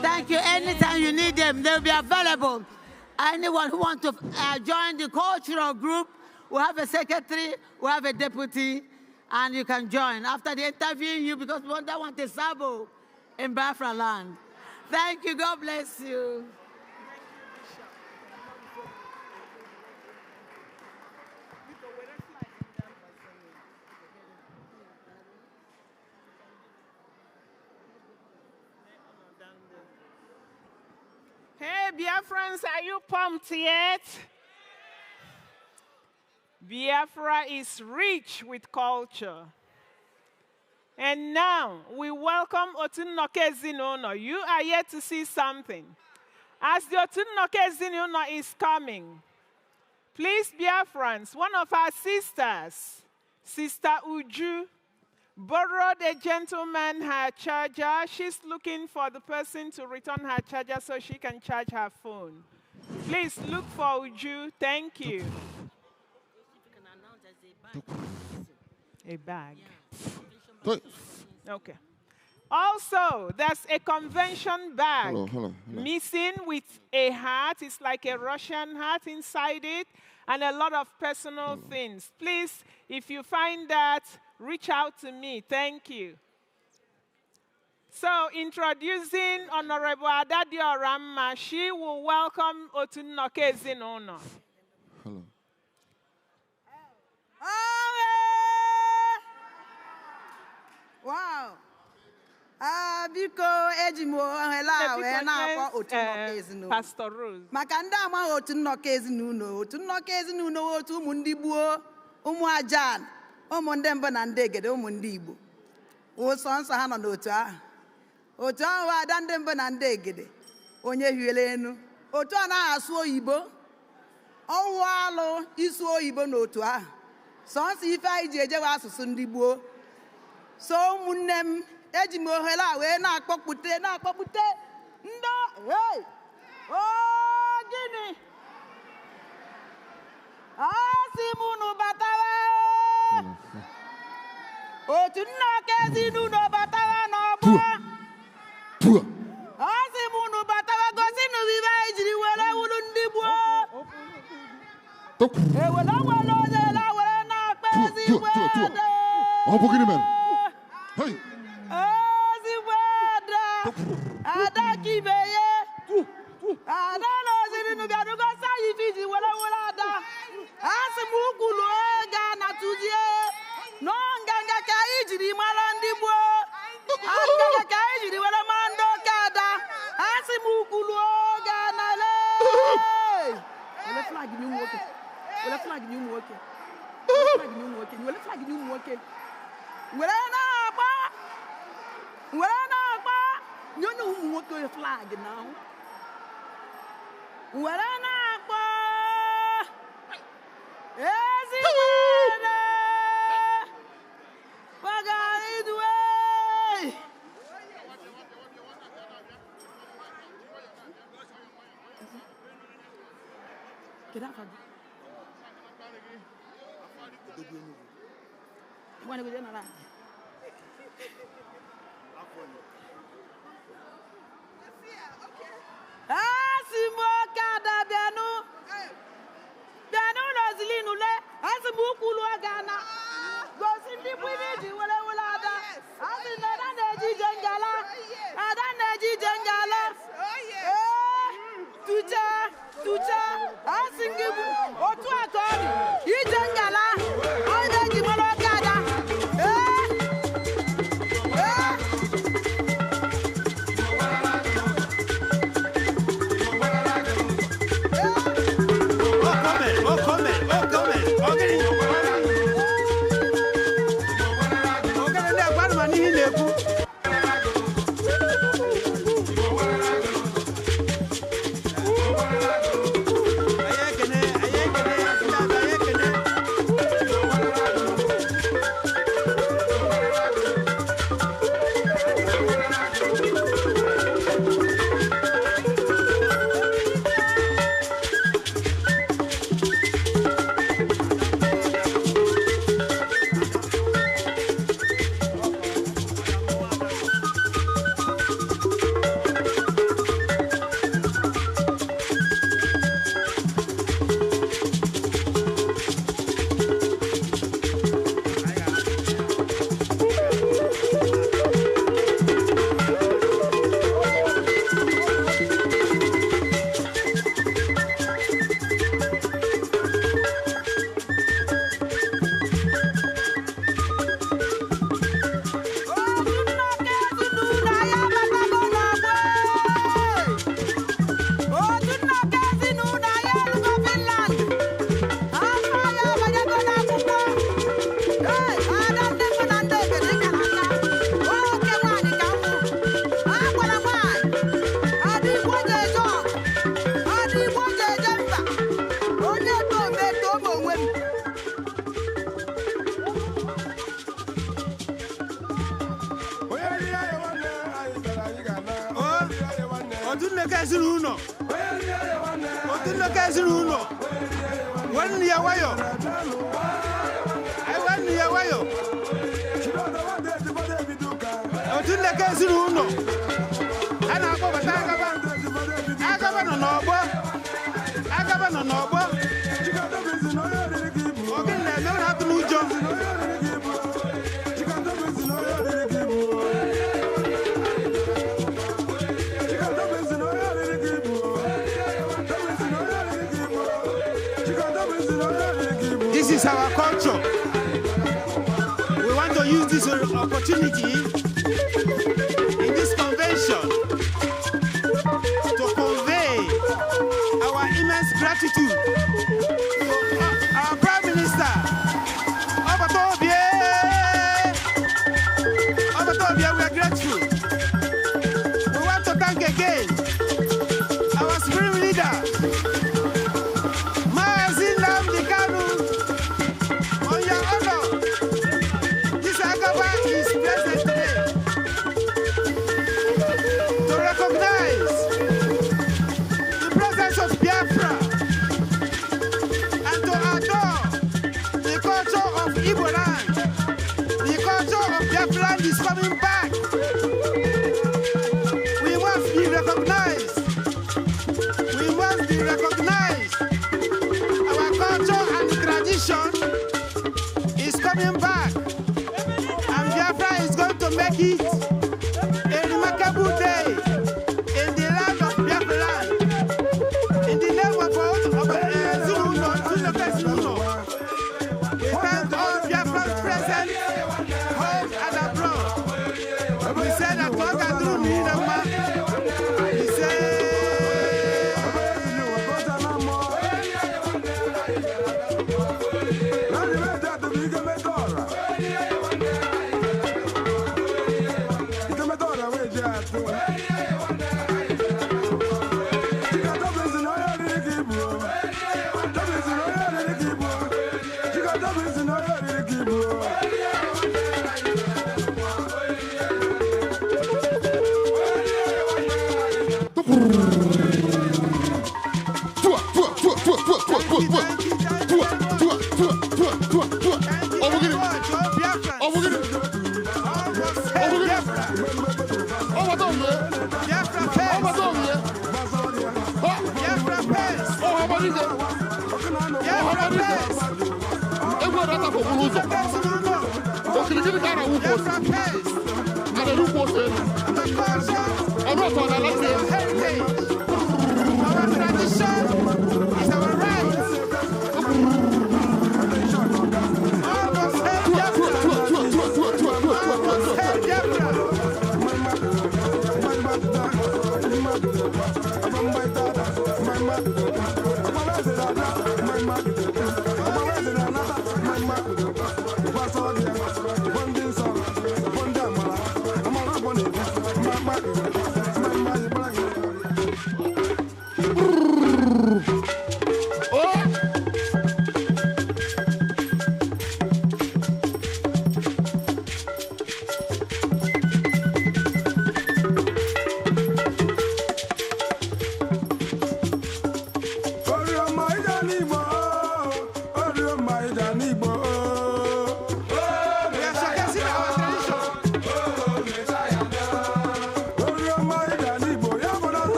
Thank you. Anytime you need them, they'll be available. Anyone who wants to join the cultural group, we have a secretary, we have a deputy, and you can join. After the interviewing you, because we want a sabo in Biafra land. Thank you. God bless you. Hey, Biafrans, are you pumped yet? Biafra is rich with culture. And now, we welcome Otunnoke Zinono. You are here to see something. As the Otunnoke Zinono is coming, please, Biafrans, one of our sisters, Sister Uju, borrowed a gentleman her charger. She's looking for the person to return her charger so she can charge her phone. Please look for Uju. Thank you. A bag. Okay. Also, there's a convention bag missing with a hat. It's like a Russian hat inside it and a lot of personal things. Please, if you find that, reach out to me. Thank you. So, introducing Honorable Adadi Oramma, she will welcome Otunnoke Ezinụlọ. Hello. Wow. Biko ejimo hela we na-akpọ Otunnoke Ezinụlọ. Pastor Rose. Maka ndị amaghị Otunnoke Ezinụlọ, Otunnoke Ezinụlọ otu ụmụ ndị gboo, ụmụ ajan, ụmụ ndị mbụ na ndị egede, ụmụ ndị Igbo. Ụsọ nsọ ha nọ n'otu ahụ. Otu ahụ ada ndị mbụ na ndị egede, onye hiele enu. Otu a naghị asụ oyibo. Ọwụ alụ isu oyibo n'otu ahụ. Sọnsọ ife anyị ji ejewe asụsụ ndị gboo. So ụmụnne m eji m ohere a wee na-akpọpụte ndị hey gịnị asị m unu batawa Otunnoke Ezinụlọ batawa n'ọgbọ asị m unu batawa gosi nụ ibe anyị jiri were wuru ndị gboo ewere ozela were na-akpa ezigbo ede ezigbo ada kibeye ada na oziri n'ụbịa gosi anyị ife iji were ada asị m ukwulu oge a na-atụzie n'ọnganga ka anyị jiri mara ndị gboo nganga ka anyị jiri were mara ndị oke ada asị m ukwulu oge a na-ele were flag nye ụmụ nwoke were flag nye ụmụ nwoke were flag nye ụmụ nwoke were na-agba nye onye ụmụ nwoke flag na were na-agba ezigbo gbagara iduwe kedu afa gị? Bueno, que yo no la. Kada bianu rozilinu le asimu kulu agana gosi ndi bwini ji wele ada asi na na-eji jengala ada na-eji jengala tucha asi ngibu otu akọri ijengala onye ji mara ọkada Otunnoke Ezinụlọ nwanne ya wayo Otunnoke Ezinụlọ a na-akpọbata agaba nọ n'ọgbọ oge na-eme ụlọ atụrụ ụjọ use this opportunity in this convention to convey our immense gratitude to our Prime Minister, Obatobie, we are grateful. We want to thank again our supreme leader, Mazi Nnamdi Kanu. On your honor, this Agaba is present today to recognize the presence of Biafra and to adore the culture of Igbo land. The culture of Biafra land is coming back. We must be recognized. We must be recognized. Our culture and tradition is coming back. And Biafra is going to make it a remarkable day in the land of Biafra land. In the name of Zulu, we thank all Biafrans present, home and abroad. We say that God can do Nidama. We say,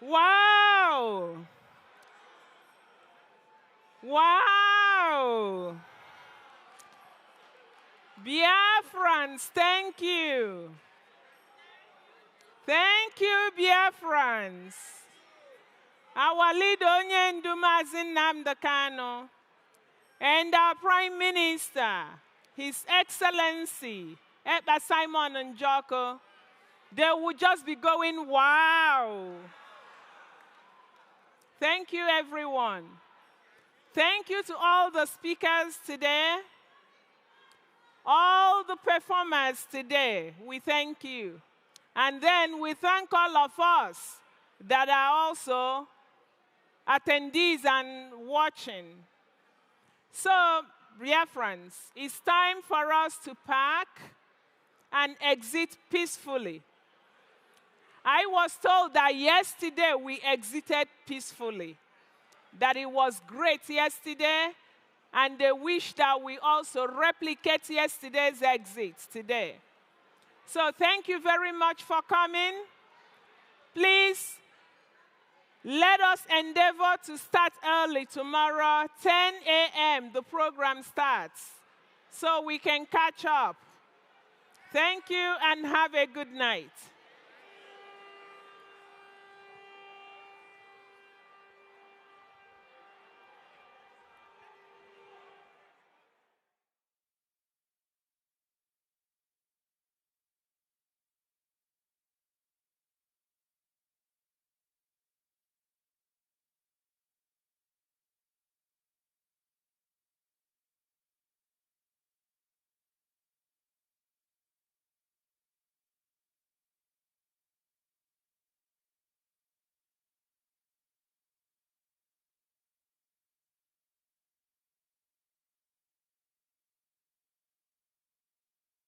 Wow! Wow! Biafrans, thank you. Thank you, Biafrans. Our leader, Onye Ndumazi Nnamdi Kanu, and our Prime Minister, His Excellency, Ekpa Simon Njoko, they would just be going, wow. Thank you, everyone. Thank you to all the speakers today, all the performers today. We thank you. And then we thank all of us that are also attendees and watching. So, Biafrans, it's time for us to pack and exit peacefully. I was told that yesterday we exited peacefully, that it was great yesterday, and they wish that we also replicate yesterday's exit today. So thank you very much for coming. Please, let us endeavor to start early tomorrow, 10 a.m. the program starts, so we can catch up. Thank you and have a good night.